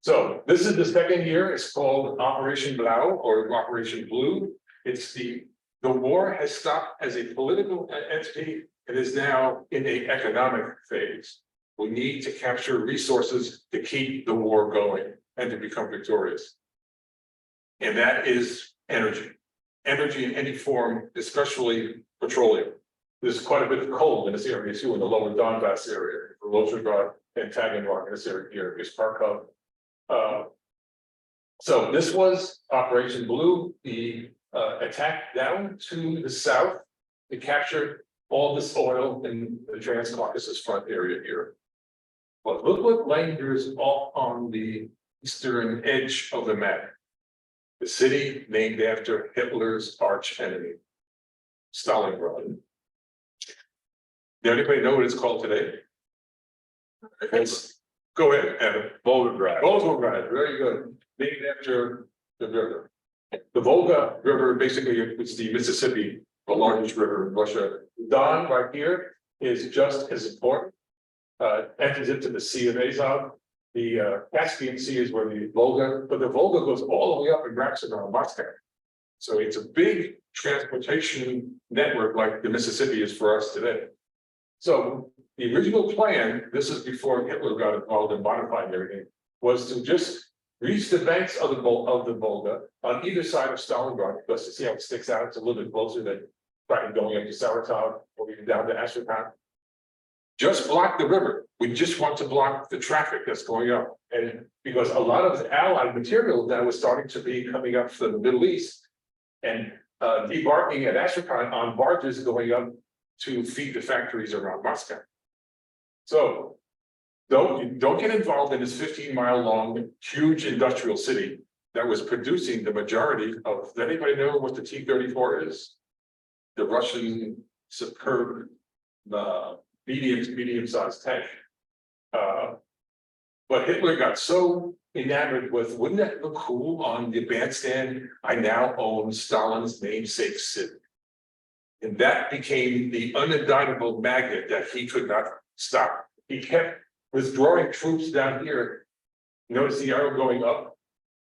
Speaker 2: So this is the second year. It's called Operation Blau or Operation Blue. It's the war has stopped as a political entity. It is now in an economic phase. We need to capture resources to keep the war going and to become victorious. And that is energy. Energy in any form, especially petroleum. There's quite a bit of coal in this area too, in the lower Donbass area, Volozhgrad and Taganrog in this area here, is Kharkov. So this was Operation Blue, the attack down to the south to capture all this oil in the Trans-Caucasus front area here. But look what lingers off on the eastern edge of the map. The city named after Hitler's arch enemy, Stalingrad. Does anybody know what it's called today? Go ahead, Evan.
Speaker 1: Volgograd.
Speaker 2: Volgograd, very good. Named after the river. The Volga River, basically, it's the Mississippi, the largest river in Russia. Don right here is just as important. Enters into the Sea of Azov. The Caspian Sea is where the Volga, but the Volga goes all the way up and wraps around Moscow. So it's a big transportation network like the Mississippi is for us today. So the original plan, this is before Hitler got involved in modifying everything, was to just reach the banks of the Volga on either side of Stalingrad, because to see how it sticks out, it's a little bit closer than trying going up to Saratov or even down to Astrakhan. Just block the river. We just want to block the traffic that's going up. And because a lot of the Allied material now was starting to be coming up from the Middle East and debarking at Astrakhan on barges going up to feed the factories around Moscow. So don't get involved in this 15-mile long, huge industrial city that was producing the majority of, does anybody know what the T-34 is? The Russian superb medium-sized tank. But Hitler got so enamored with, wouldn't that look cool on the bandstand? I now own Stalin's namesake city. And that became the unindictable magnet that he could not stop. He kept withdrawing troops down here. Notice the arrow going up,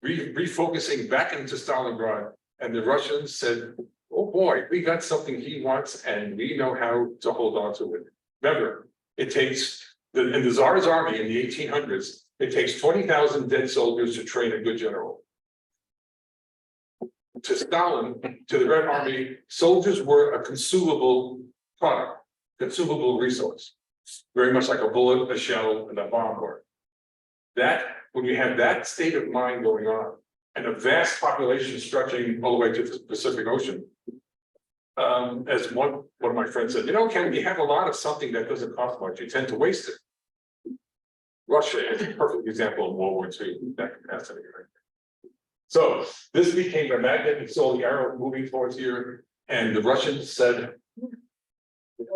Speaker 2: refocusing back into Stalingrad. And the Russians said, oh boy, we got something he wants and we know how to hold on to it. Remember, it takes, in the Tsar's army in the 1800s, it takes 20,000 dead soldiers to train a good general. To Stalin, to the Red Army, soldiers were a consumable product, consumable resource. Very much like a bullet, a shell, and a bomb were. That, when you have that state of mind going on, and a vast population stretching all the way to the Pacific Ocean, as one of my friends said, you know, Ken, you have a lot of something that doesn't cost much, you tend to waste it. Russia is a perfect example of World War II, that capacity, right? So this became a magnet, you saw the arrow moving towards here, and the Russians said,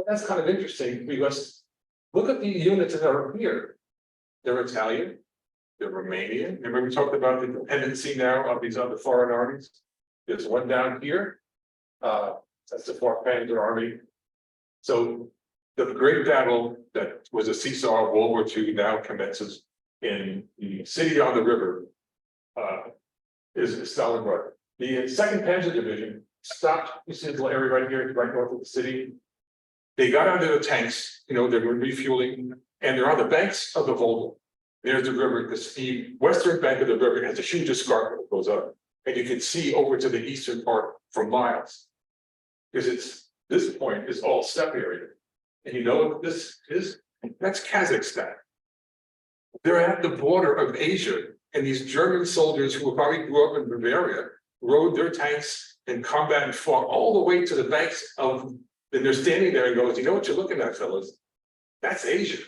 Speaker 2: that's kind of interesting, because look at the units that are here. They're Italian, they're Romanian. Remember we talked about the dependency now of these other foreign armies? There's one down here. That's the Fourth Panzer Army. So the great battle that was a seesaw of World War II now commences in the city on the river. Is Stalingrad. The Second Panzer Division stopped. You see this little area right here, right north of the city. They got onto the tanks, they were refueling, and they're on the banks of the Volga. There's the river, the western bank of the river has a huge escarpment that goes up, and you can see over to the eastern part for miles. Because this point is all steppe area. And you know what this is? That's Kazakhstan. They're at the border of Asia, and these German soldiers who probably grew up in Bavaria rode their tanks in combat and fought all the way to the banks of. And they're standing there and goes, you know what you're looking at, fellas? That's Asia.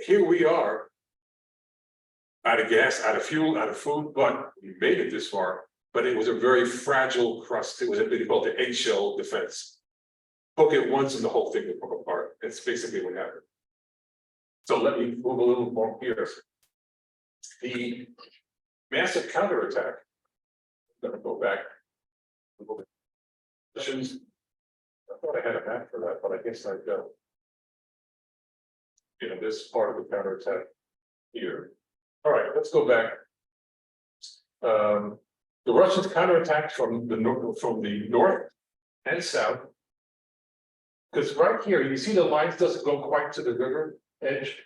Speaker 2: Here we are, out of gas, out of fuel, out of food, but we made it this far. But it was a very fragile crust. It was a bit called the eggshell defense. Poke it once and the whole thing would fall apart. That's basically what happened. So let me move a little more here. The massive counterattack. I'm going to go back. Russians. I thought I had a map for that, but I guess I don't. This part of the counterattack here. All right, let's go back. The Russians counterattacked from the north and south. Because right here, you see the lines doesn't go quite to the river edge.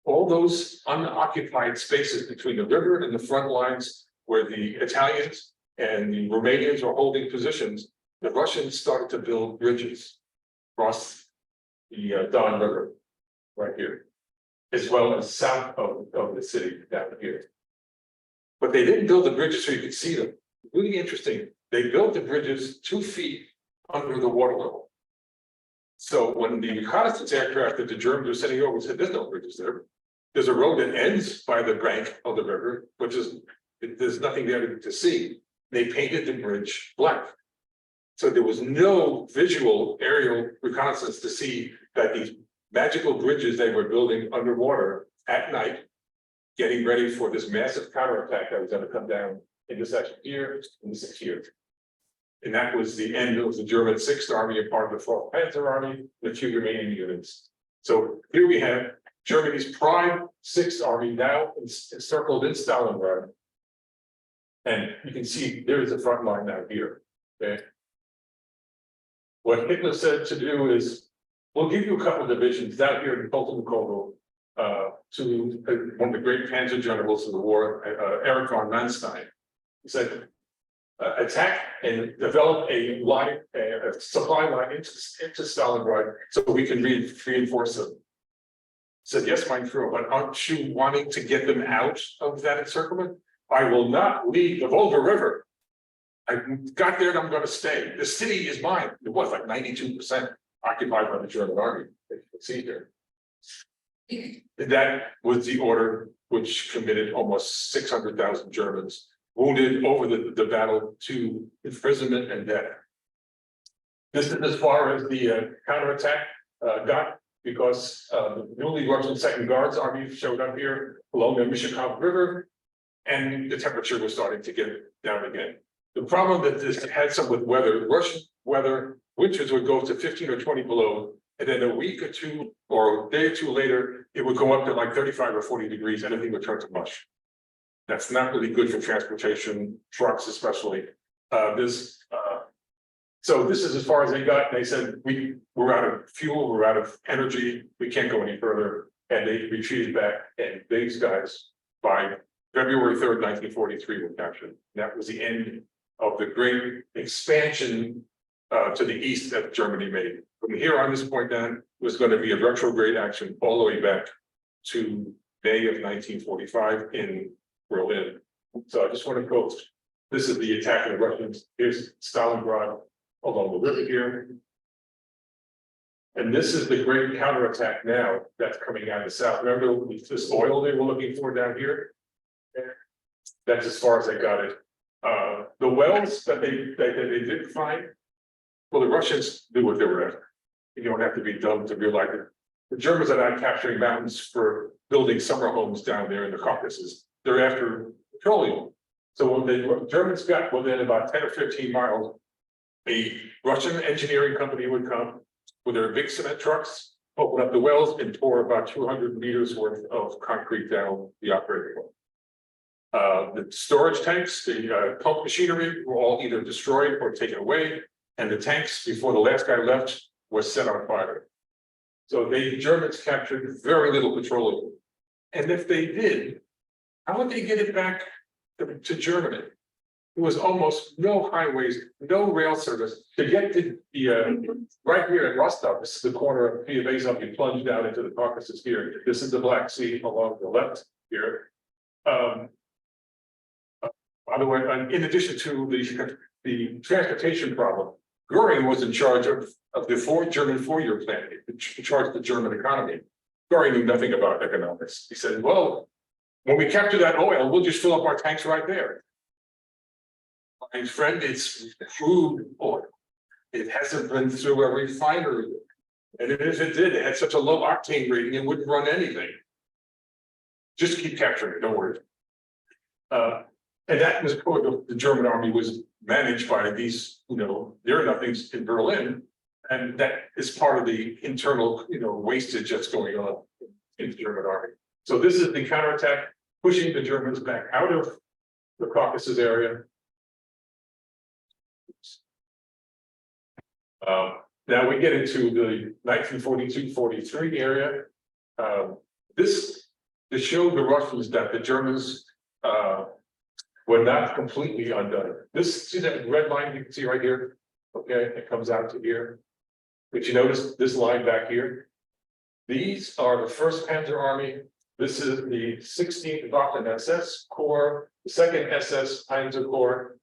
Speaker 2: All those unoccupied spaces between the river and the front lines where the Italians and the Romanians were holding positions, the Russians started to build bridges across the Don River right here, as well as south of the city down here. But they didn't build the bridges so you could see them. Really interesting. They built the bridges 2 feet under the water level. So when the reconnaissance aircraft that the Germans were sending over said, there's no bridges there. There's a road that ends by the bank of the river, which is, there's nothing there to see. They painted the bridge black. So there was no visual aerial reconnaissance to see that these magical bridges they were building underwater at night, getting ready for this massive counterattack that was going to come down in this section here, and this here. And that was the end of the German 6th Army and part of the 4th Panzer Army, the 2 remaining units. So here we have Germany's prime 6th Army now encircled in Stalingrad. And you can see there is a front line now here. Okay. What Hitler said to do is, we'll give you a couple of divisions down here in Poltava to one of the great panzer generals of the war, Erich von Manstein. He said, attack and develop a line, a supply line into Stalingrad so we can reinforce them. He said, yes, mein Führer, but aren't you wanting to get them out of that encirclement? I will not leave the Volga River. I got there and I'm going to stay. The city is mine. It was like 92% occupied by the German army. You can see here. That was the order which committed almost 600,000 Germans wounded over the battle to imprisonment and death. This is as far as the counterattack got, because the newly Russian Second Guards Army showed up here along the Mishikov River, and the temperature was starting to get down again. The problem that this had some with weather, Russian weather, winters would go to 15 or 20 below, and then a week or two or a day or two later, it would go up to like 35 or 40 degrees, and everything would turn to mush. That's not really good for transportation, trucks especially. So this is as far as they got. They said, we're out of fuel, we're out of energy, we can't go any further. And they retreated back, and these guys, by February 3rd, 1943, were captured. That was the end of the great expansion to the east that Germany made. From here on this point down, was going to be a retrograde action all the way back to May of 1945 in Berlin. So I just want to quote, this is the attack of the Russians. Here's Stalingrad along the river here. And this is the great counterattack now that's coming out of the south. Remember this oil they were looking for down here? That's as far as they got it. The wells that they did find, well, the Russians knew what they were after. You don't have to be dumb to realize it. The Germans are not capturing mountains for building summer homes down there in the Caucasus. They're after petroleum. So when the Germans got within about 10 or 15 miles, a Russian engineering company would come with their big cement trucks, open up the wells and pour about 200 meters worth of concrete down the operating well. The storage tanks, the pump machinery were all either destroyed or taken away, and the tanks before the last guy left was set on fire. So the Germans captured very little petroleum. And if they did, how would they get it back to Germany? There was almost no highways, no rail service to get to the right here in Rostov. This is the corner of P of Azov. You plunge down into the Caucasus here. This is the Black Sea along the left here. By the way, in addition to the transportation problem, Goering was in charge of the German four-year plan, in charge of the German economy. Goering knew nothing about economics. He said, well, when we capture that oil, we'll just fill up our tanks right there. My friend, it's crude oil. It hasn't been through a refinery. And if it did, it had such a low octane rating, it wouldn't run anything. Just keep capturing it, don't worry. And that was the German army was managed by these, they're nothings in Berlin. And that is part of the internal, wastage that's going on in the German army. So this is the counterattack, pushing the Germans back out of the Caucasus area. Now we get into the 1942-43 area. This to show the Russians that the Germans were not completely undone. See that red line you can see right here? Okay, it comes out to here. But you notice this line back here? These are the 1st Panzer Army. This is the 16th Waffen SS Corps, the 2nd SS Panzer Corps.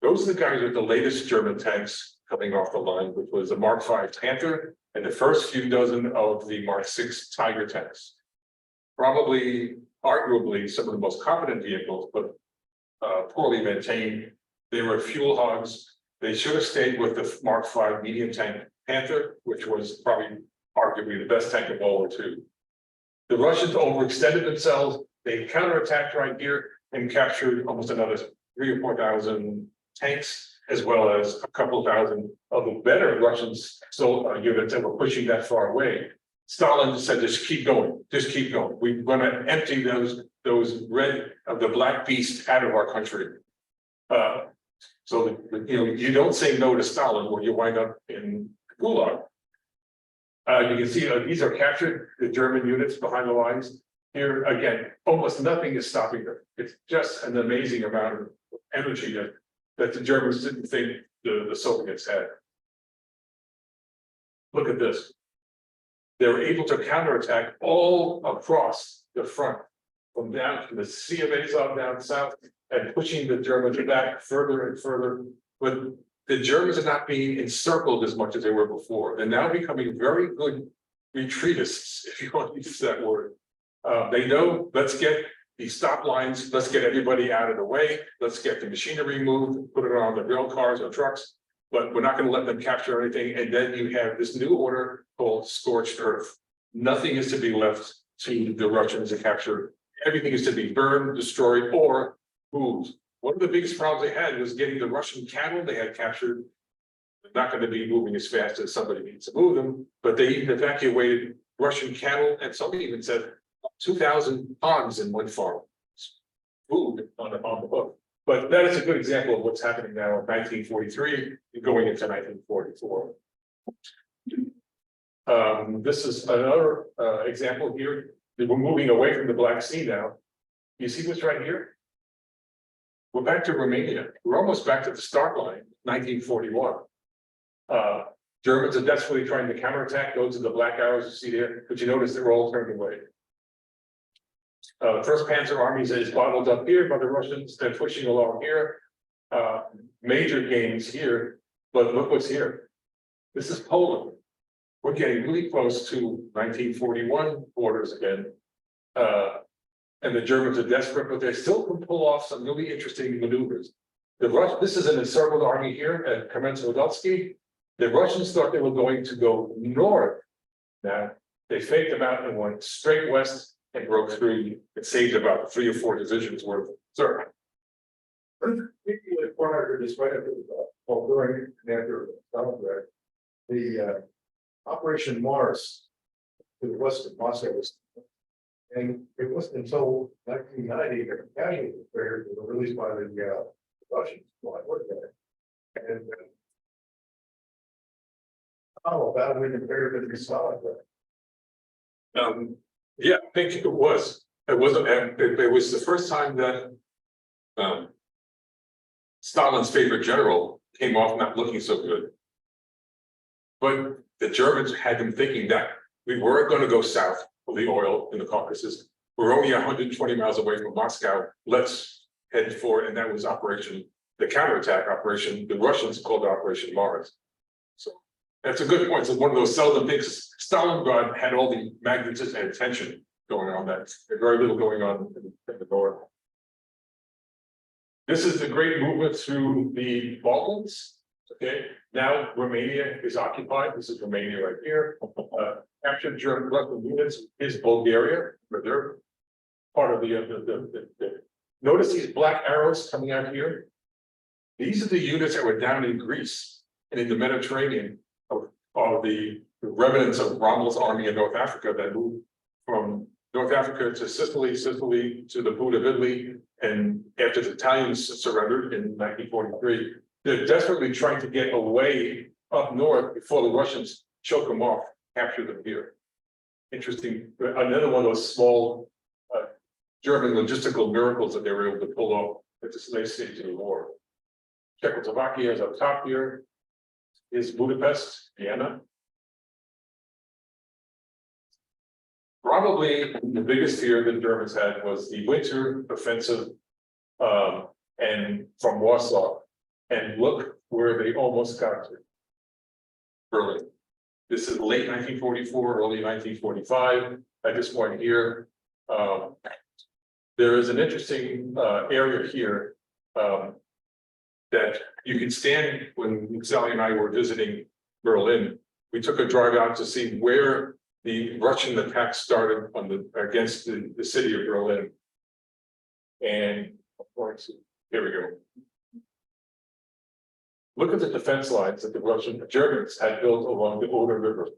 Speaker 2: Those are the guys with the latest German tanks coming off the line, which was the Mark V Panther and the first few dozen of the Mark VI Tiger tanks. Probably, arguably, some of the most competent vehicles, but poorly maintained. They were fuel hogs. They should have stayed with the Mark V medium tank Panther, which was probably arguably the best tank of World War II. The Russians overextended themselves. They counterattacked right here and captured almost another 3,000 or 4,000 tanks, as well as a couple of thousand of the better Russians units that were pushing that far away. Stalin said, just keep going, just keep going. We're going to empty the black beast out of our country. So you don't say no to Stalin when you wind up in Gulag. You can see these are captured, the German units behind the lines. Here again, almost nothing is stopping them. It's just an amazing amount of energy that the Germans didn't think the Soviets had. Look at this. They were able to counterattack all across the front, from down to the Sea of Azov down south, and pushing the Germans back further and further. But the Germans are not being encircled as much as they were before. They're now becoming very good retreatists, if you want to use that word. They know, let's get these stop lines, let's get everybody out of the way, let's get the machinery moved, put it on the rail cars or trucks, but we're not going to let them capture anything. And then you have this new order called scorched earth. Nothing is to be left to the Russians to capture. Everything is to be burned, destroyed, or moved. One of the biggest problems they had was getting the Russian cattle they had captured. They're not going to be moving as fast as somebody needs to move them, but they even evacuated Russian cattle, and somebody even said 2,000 hogs in one farm. Food on the hook. But that is a good example of what's happening now in 1943 and going into 1944. This is another example here. We're moving away from the Black Sea now. You see this right here? We're back to Romania. We're almost back to the start line, 1941. Germans are desperately trying to counterattack. Those are the black arrows you see there, but you notice they're all turned away. The 1st Panzer Army is bottled up here by the Russians. They're pushing along here. Major gains here, but look what's here. This is Poland. we're getting really close to 1941 borders again. And the Germans are desperate, but they still can pull off some really interesting maneuvers. This is an encircled army here at Kamensko-Podilsky. The Russians thought they were going to go north. Now, they faked them out and went straight west and broke through. It saved about 3 or 4 divisions worth. Sir.
Speaker 5: Particularly prior to this, right after, well, during and after Stalingrad, the Operation Mars to the west of Moscow was. And it wasn't until 1990 that casualty figures were released by the Russians. Well, I worked at it. And oh, that we compared to the Stalingrad.
Speaker 2: Yeah, I think it was. It wasn't. It was the first time that Stalin's favorite general came off not looking so good. But the Germans had him thinking that we weren't going to go south for the oil in the Caucasus. We're only 120 miles away from Moscow. Let's head for it. And that was the counterattack operation. The Russians called it Operation Mars. So that's a good point. So one of those seldom things. Stalingrad had all the magnetism and tension going on. That very little going on in the north. This is the great movement through the Balkans. Okay, now Romania is occupied. This is Romania right here. Captured German Russian units is Bulgaria, but they're part of the. Notice these black arrows coming out here. These are the units that were down in Greece and in the Mediterranean of the remnants of Rommel's army in North Africa that moved from North Africa to Sicily, Sicily to the boot of Italy, and after the Italians surrendered in 1943, they're desperately trying to get away up north before the Russians choke them off, capture them here. Interesting. Another one of those small German logistical miracles that they were able to pull off at this late stage of the war. Czechoslovakia is up top here. Is Budapest, Vienna. Probably the biggest fear the Germans had was the winter offensive and from Warsaw. And look where they almost got to. Berlin. This is late 1944, early 1945. At this point here, there is an interesting area here that you can stand when Sally and I were visiting Berlin. We took a drive out to see where the Russian attack started on against the city of Berlin. And here we go. Look at the defense lines that the Germans had built along the Oder River.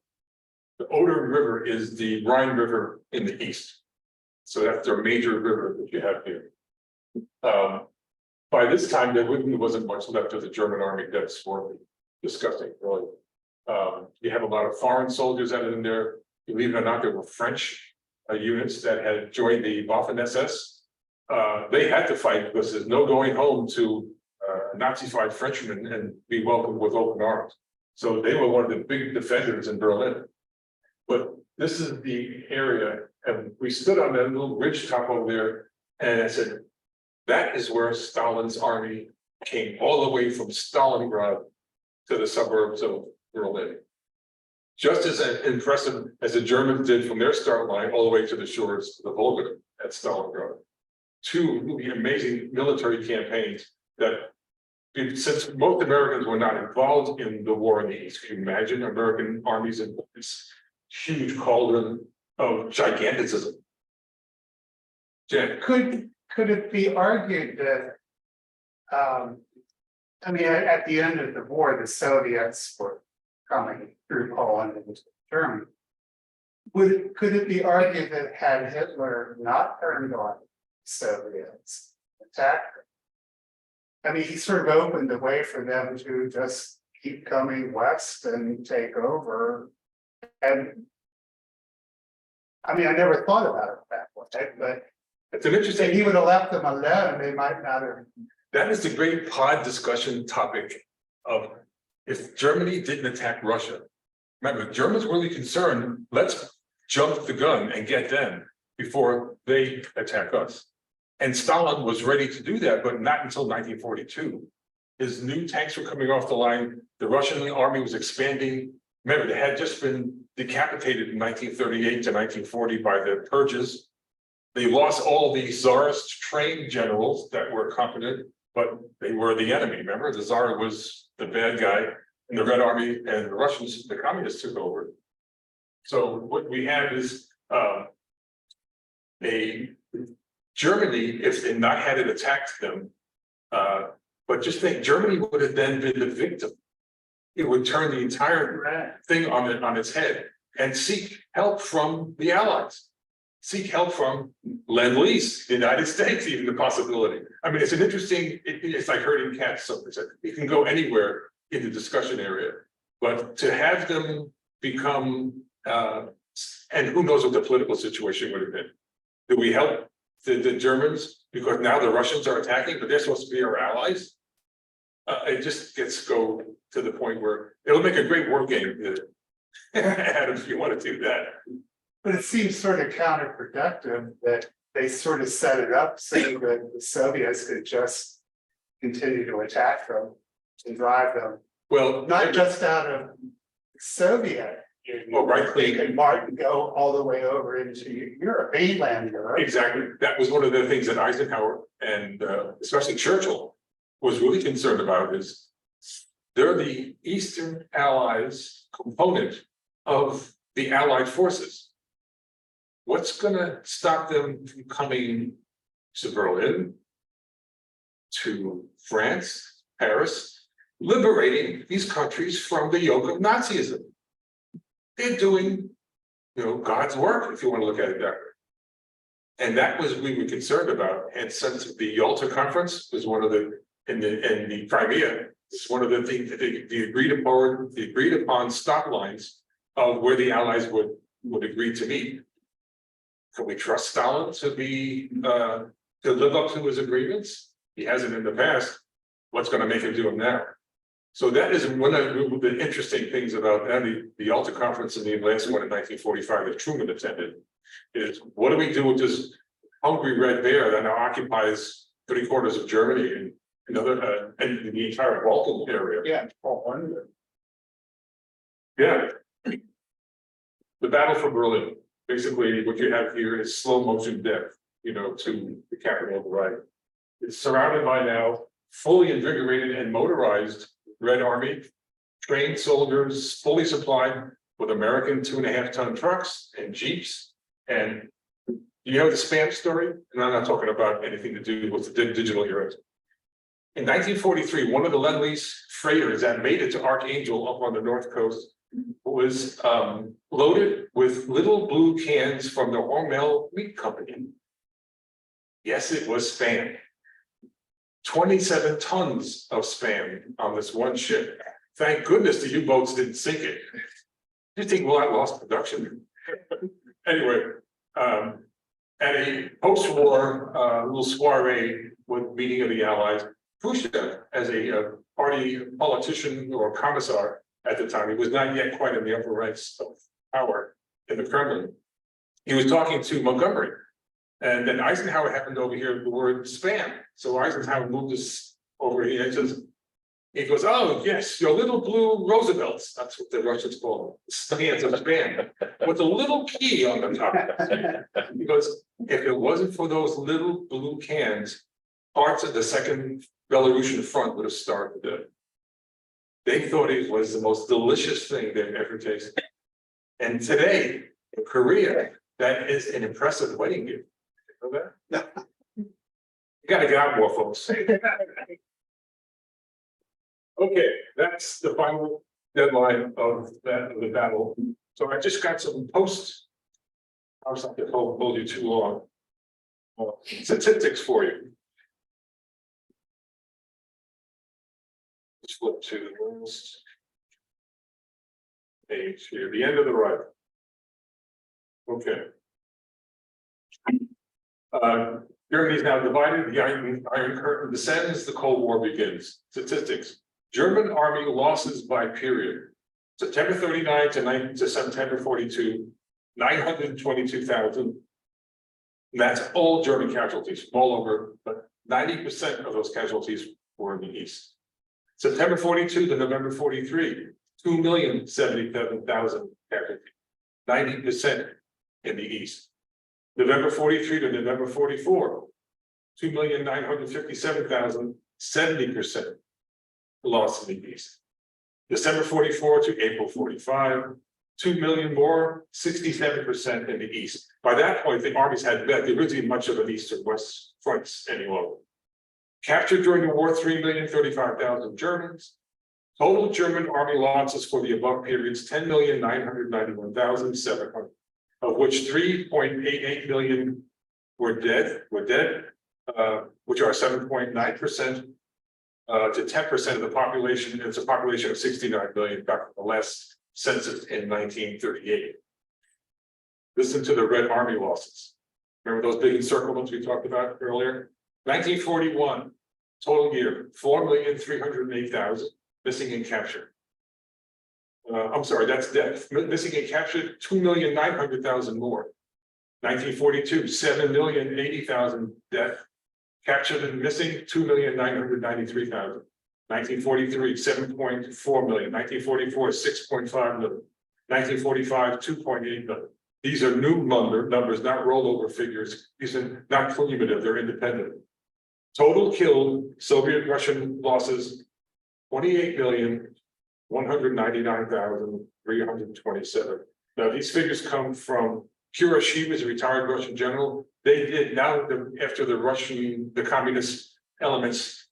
Speaker 2: The Oder River is the Rhine River in the east. So that's their major river that you have here. By this time, there really wasn't much left of the German army. That's worth discussing, really. You have a lot of foreign soldiers out in there. Believe it or not, there were French units that had joined the Waffen-SS. They had to fight because there's no going home to Nazi-fied Frenchmen and be welcomed with open arms. So they were one of the big defenders in Berlin. But this is the area, and we stood on that little ridge top over there, and I said, that is where Stalin's army came all the way from Stalingrad to the suburbs of Berlin. Just as impressive as the Germans did from their start line all the way to the shores of the Volga at Stalingrad. Two really amazing military campaigns that, since most Americans were not involved in the war in the East, can you imagine American armies in this huge cauldron of giganticism? Jen.
Speaker 4: Could it be argued that, I mean, at the end of the war, the Soviets were coming through Poland into Germany. Could it be argued that had Hitler not turned on Soviets, attacked them? I mean, he sort of opened the way for them to just keep coming west and take over. And I mean, I never thought about it that way, but
Speaker 2: It's an interesting.
Speaker 4: if he would have left them alone, they might not have.
Speaker 2: That is the great pod discussion topic of if Germany didn't attack Russia. Remember, Germans were really concerned, let's jump the gun and get them before they attack us. And Stalin was ready to do that, but not until 1942. His new tanks were coming off the line. The Russian army was expanding. remember, they had just been decapitated in 1938 to 1940 by the purges. They lost all the czarist trained generals that were competent, but they were the enemy. Remember, the czar was the bad guy, and the Red Army and the Russians, the communists, took over. So what we have is a Germany, if they not had it attacked them, but just think Germany would have then been the victim. It would turn the entire thing on its head and seek help from the Allies. Seek help from Lend-Lease, the United States, even the possibility. I mean, it's an interesting, it's like herding cats, so it can go anywhere in the discussion area. But to have them become, and who knows what the political situation would have been. Do we help the Germans because now the Russians are attacking, but they're supposed to be our allies? It just gets go to the point where it'll make a great war game. Adam, if you want to do that.
Speaker 4: But it seems sort of counterproductive that they sort of set it up saying that the Soviets could just continue to attack them and drive them,
Speaker 2: Well,
Speaker 4: not just out of Soviet.
Speaker 2: Well, right,
Speaker 4: They could march and go all the way over into Europe, mainland Europe.
Speaker 2: exactly. That was one of the things that Eisenhower and especially Churchill was really concerned about is they're the Eastern Allies component of the Allied forces. What's gonna stop them from coming to Berlin, to France, Paris, liberating these countries from the yoke of Nazism? They're doing, God's work, if you want to look at it that way. And that was we were concerned about. And since the Yalta Conference was one of the in the Crimea, it's one of the things that the agreed upon stop lines of where the Allies would agree to meet. Can we trust Stalin to be to live up to his agreements? He hasn't in the past. What's going to make him do them now? So that is one of the interesting things about the Yalta Conference and the last one in 1945 that Truman attended. Is what do we do with this hungry red bear that now occupies 3/4 of Germany and another and the entire Balkan area?
Speaker 4: Yeah.
Speaker 2: Yeah. The battle for Berlin. Basically, what you have here is slow motion death, to the capital of the Reich. It's surrounded by now fully invigorated and motorized Red Army, trained soldiers, fully supplied with American 2.5-ton trucks and Jeeps. And you know the spam story? And I'm not talking about anything to do with the digital era. In 1943, one of the Lend-Lease freighters that made it to Archangel up on the North Coast was loaded with little blue cans from the Hormel Meat Company. Yes, it was spam. 27 tons of spam on this one ship. Thank goodness the U-boats didn't sink it. You think, well, I lost production. Anyway, at a post-war little soiree with meeting of the Allies, Khrushchev, as a party politician or commissar at the time, he was not yet quite in the upper ranks of power in the Kremlin. He was talking to Montgomery. And then Eisenhower happened to overhear the word spam. So Eisenhower moved this over here and says, he goes, oh, yes, your little blue Roosevelts. That's what the Russians call them. Cans of spam with a little key on the top. Because if it wasn't for those little blue cans, parts of the Second Belarusian front would have starved to death. They thought it was the most delicious thing they've ever tasted. And today, in Korea, that is an impressive wedding gift. You gotta get out more, folks. Okay, that's the final deadline of the battle. So I just got some posts. I was not to hold you too long. Statistics for you. Let's flip to the last page here, the end of the right. Okay. Germany is now divided, the Iron Curtain descends, the Cold War begins. Statistics. German army losses by period. September 39 to September 42, 922,000. And that's all German casualties, all over, but 90% of those casualties were in the East. September 42 to November 43, 2,077,000 casualties, 90% in the east. November 43 to November 44, 2,957,000, 70% loss in the east. December 44 to April 45, 2 million more, 67% in the east. By that point, the armies had met. There wasn't much of an east or west fronts anymore. Captured during the war, 3,035,000 Germans. Total German army losses for the above periods, 10,991,700, of which 3.88 million were dead, which are 7.9% to 10% of the population. It's a population of 69 million, back from the last census in 1938. Listen to the Red Army losses. Remember those big encirclements we talked about earlier? 1941, total year, 4,308,000 missing and captured. I'm sorry, that's death. Missing and captured, 2,900,000 more. 1942, 7,080,000 death. Captured and missing, 2,993,000. 1943, 7.4 million. 1944, 6.5 million. 1945, 2.8 million. These are new numbers, not rollover figures. These are not cumulative, they're independent. Total killed Soviet Russian losses, 28,199,327. Now, these figures come from Kuroshima's a retired Russian general. They did now after the communist elements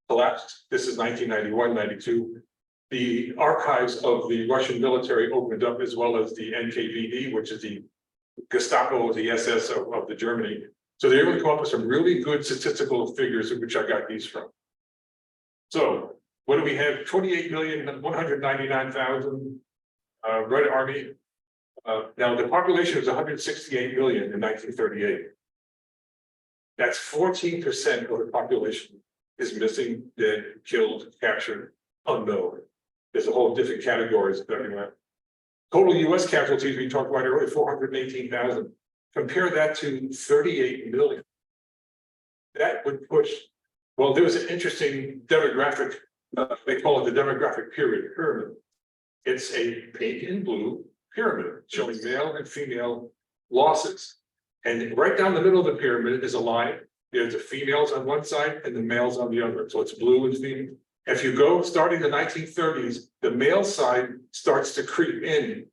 Speaker 2: collapsed. This is 1991, 92. The archives of the Russian military opened up, as well as the NKVD, which is the Gestapo, the SS of the Germany. So they were able to come up with some really good statistical figures, which I got these from. So what do we have? 28,199,000 Red Army. Now the population was 168 million in 1938. That's 14% of the population is missing, dead, killed, captured, unknown. There's a whole different categories. Total US casualties we talked about earlier, 418,000. Compare that to 38 million. That would push, well, there was an interesting demographic, they call it the demographic pyramid. It's a pink and blue pyramid showing male and female losses. And right down the middle of the pyramid is a line. There's the females on one side and the males on the other. So it's blue and female. If you go starting the 1930s, the male side starts to creep in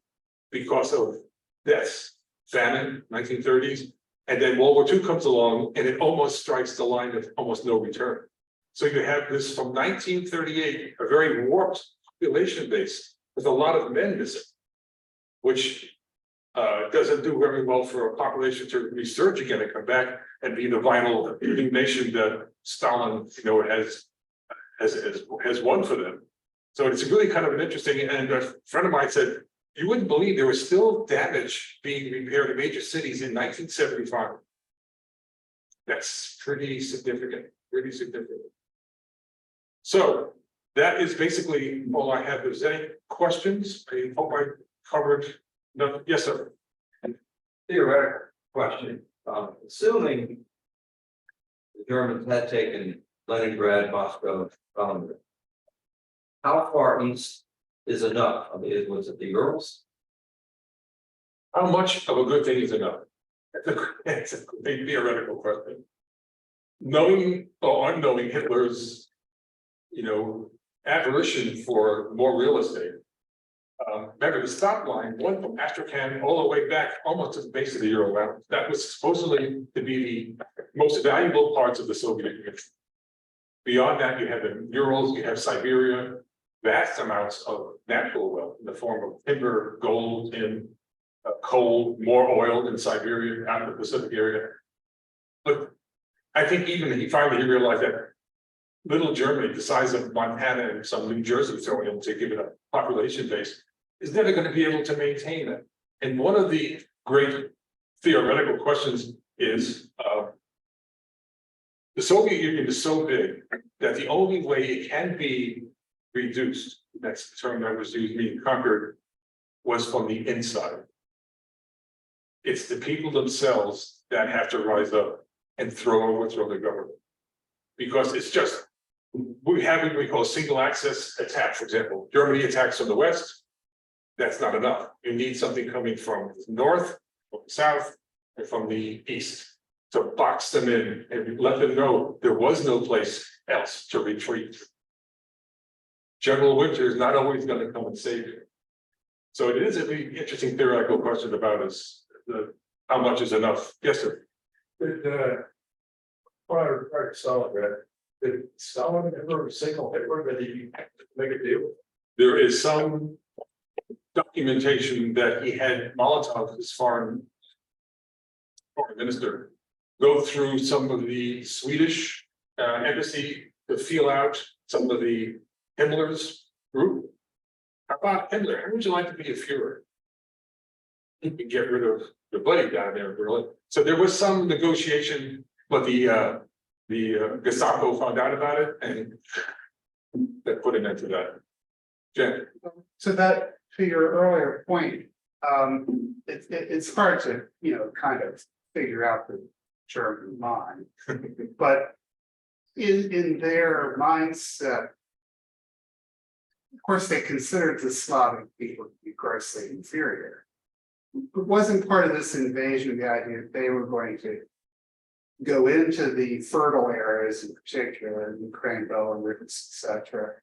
Speaker 2: because of deaths, famine, 1930s. And then World War II comes along and it almost strikes the line of almost no return. So you have this from 1938, a very warped population base with a lot of men missing, which doesn't do very well for a population to resurge again and come back and be the vital nation that Stalin, has won for them. So it's really kind of an interesting, and a friend of mine said, you wouldn't believe there was still damage being repaired in major cities in 1975. That's pretty significant, pretty significant. So that is basically all I have. If there's any questions, I hope I covered. No, yes, sir.
Speaker 6: Theoretical question, assuming the Germans had taken Leningrad, Moscow, how far east is enough? I mean, was it the Urals?
Speaker 2: How much of a good thing is enough? It's a big theoretical question. Knowing or unknowing Hitler's, aversion for more real estate. Remember the stop line went from Astrakhan all the way back almost to the base of the Ural Mountains. That was supposedly to be the most valuable parts of the Soviet Union. Beyond that, you have the Urals, you have Siberia, vast amounts of natural wealth in the form of timber, gold, and coal, more oil in Siberia, out of the Pacific area. But I think even he finally realized that little Germany, the size of Montana and some New Jersey throwing in to give it a population base, is never going to be able to maintain that. And one of the great theoretical questions is, the Soviet Union is so big that the only way it can be reduced, that's the term that was used, being conquered, was from the inside. It's the people themselves that have to rise up and overthrow the government. Because it's just we have what we call single access attack, for example, Germany attacks from the west. That's not enough. You need something coming from the north, from the south, and from the east. To box them in and let them know there was no place else to retreat. General Winter is not always going to come and save you. So it is a really interesting theoretical question about how much is enough. Yes, sir.
Speaker 5: Did, prior to Stalin, did Stalin ever signal Hitler that he make a deal?
Speaker 2: There is some documentation that he had Molotov, his foreign minister, go through some of the Swedish embassy to feel out some of the Himmler's group. How about Himmler? How would you like to be a Führer? You can get rid of the buddy down there in Berlin. So there was some negotiation, but the Gestapo found out about it and that put an end to that. Jen?
Speaker 4: So that, to your earlier point, it's hard to, kind of figure out the German mind. But in their mindset, of course, they considered the Slavic people to be grossly inferior. It wasn't part of this invasion the idea that they were going to go into the fertile areas, in particular, Ukraine, Belarus, etc.,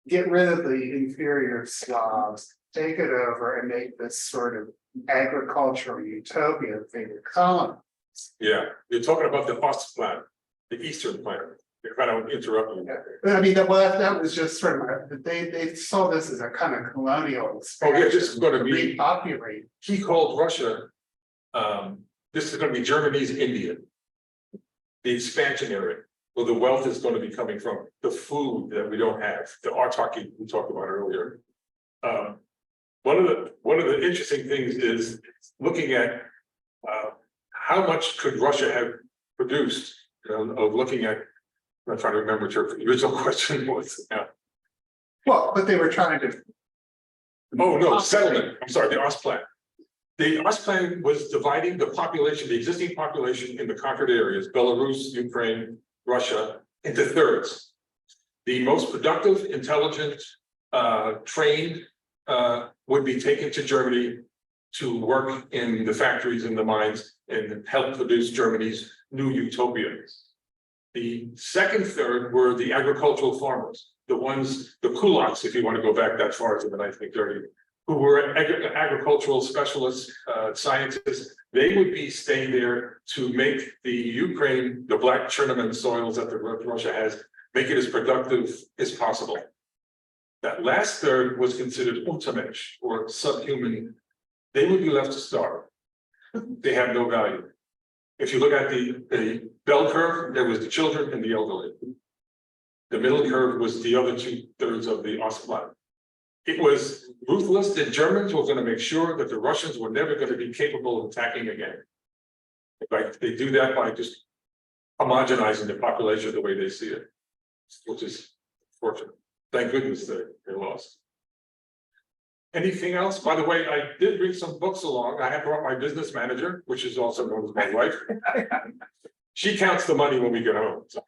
Speaker 4: get rid of the inferior Slavs, take it over, and make this sort of agricultural utopia that they were colonized.
Speaker 2: Yeah, you're talking about the Ostplan, the Eastern plan. If I don't interrupt you.
Speaker 4: But I mean, that was just sort of, they saw this as a kind of colonial
Speaker 2: Oh,
Speaker 4: expansion.
Speaker 2: yeah, this is going to be.
Speaker 4: Repopulate.
Speaker 2: He called Russia. This is going to be Germany's India. The expansion area, where the wealth is going to be coming from, the food that we don't have, the autarky we talked about earlier. One of the interesting things is looking at how much could Russia have produced, of looking at. I'm trying to remember what your original question was. Yeah.
Speaker 4: Well, but they were trying to.
Speaker 2: Oh, no, settlement. I'm sorry, the Ostplan. The Ostplan was dividing the population, the existing population in the conquered areas, Belarus, Ukraine, Russia, into thirds. The most productive, intelligent, trained would be taken to Germany to work in the factories and the mines and help produce Germany's new utopia. The second third were the agricultural farmers, the ones, the kulaks, if you want to go back that far to the 1930s, who were agricultural specialists, scientists. They would be staying there to make the Ukraine, the black Chernobyl soils that Russia has, make it as productive as possible. That last third was considered Untermensch, or subhuman. They would be left to starve. They have no value. If you look at the bell curve, there was the children and the elderly. The middle curve was the other 2/3 of the Ostplan. It was ruthless. The Germans were going to make sure that the Russians were never going to be capable of attacking again. Like they do that by just homogenizing the population the way they see it, which is fortunate. Thank goodness they lost. Anything else? By the way, I did bring some books along. I have brought my business manager, which is also known as my wife. She counts the money when we get home. So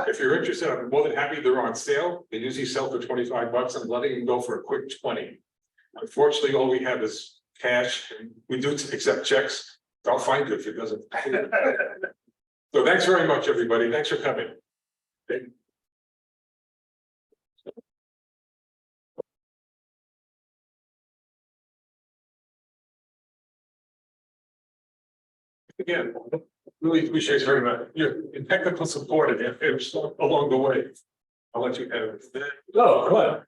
Speaker 2: if you're interested, I'm more than happy. They're on sale. They usually sell for $25. I'm letting them go for a quick 20. Unfortunately, all we have is cash. We do accept checks. I'll find it if it doesn't. So thanks very much, everybody. Thanks for coming. Again, really appreciate very much your technical support and efforts along the way. I'll let you have it. Oh, what?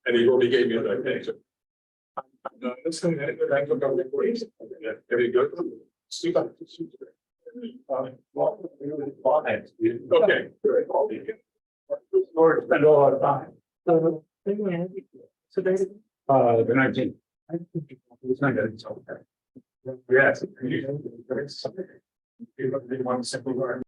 Speaker 2: And he already gave me that answer. This thing, very good. Okay.
Speaker 5: Or spend a lot of time. So they. The 19th. It's not good. It's okay. Yes. You want to simply learn.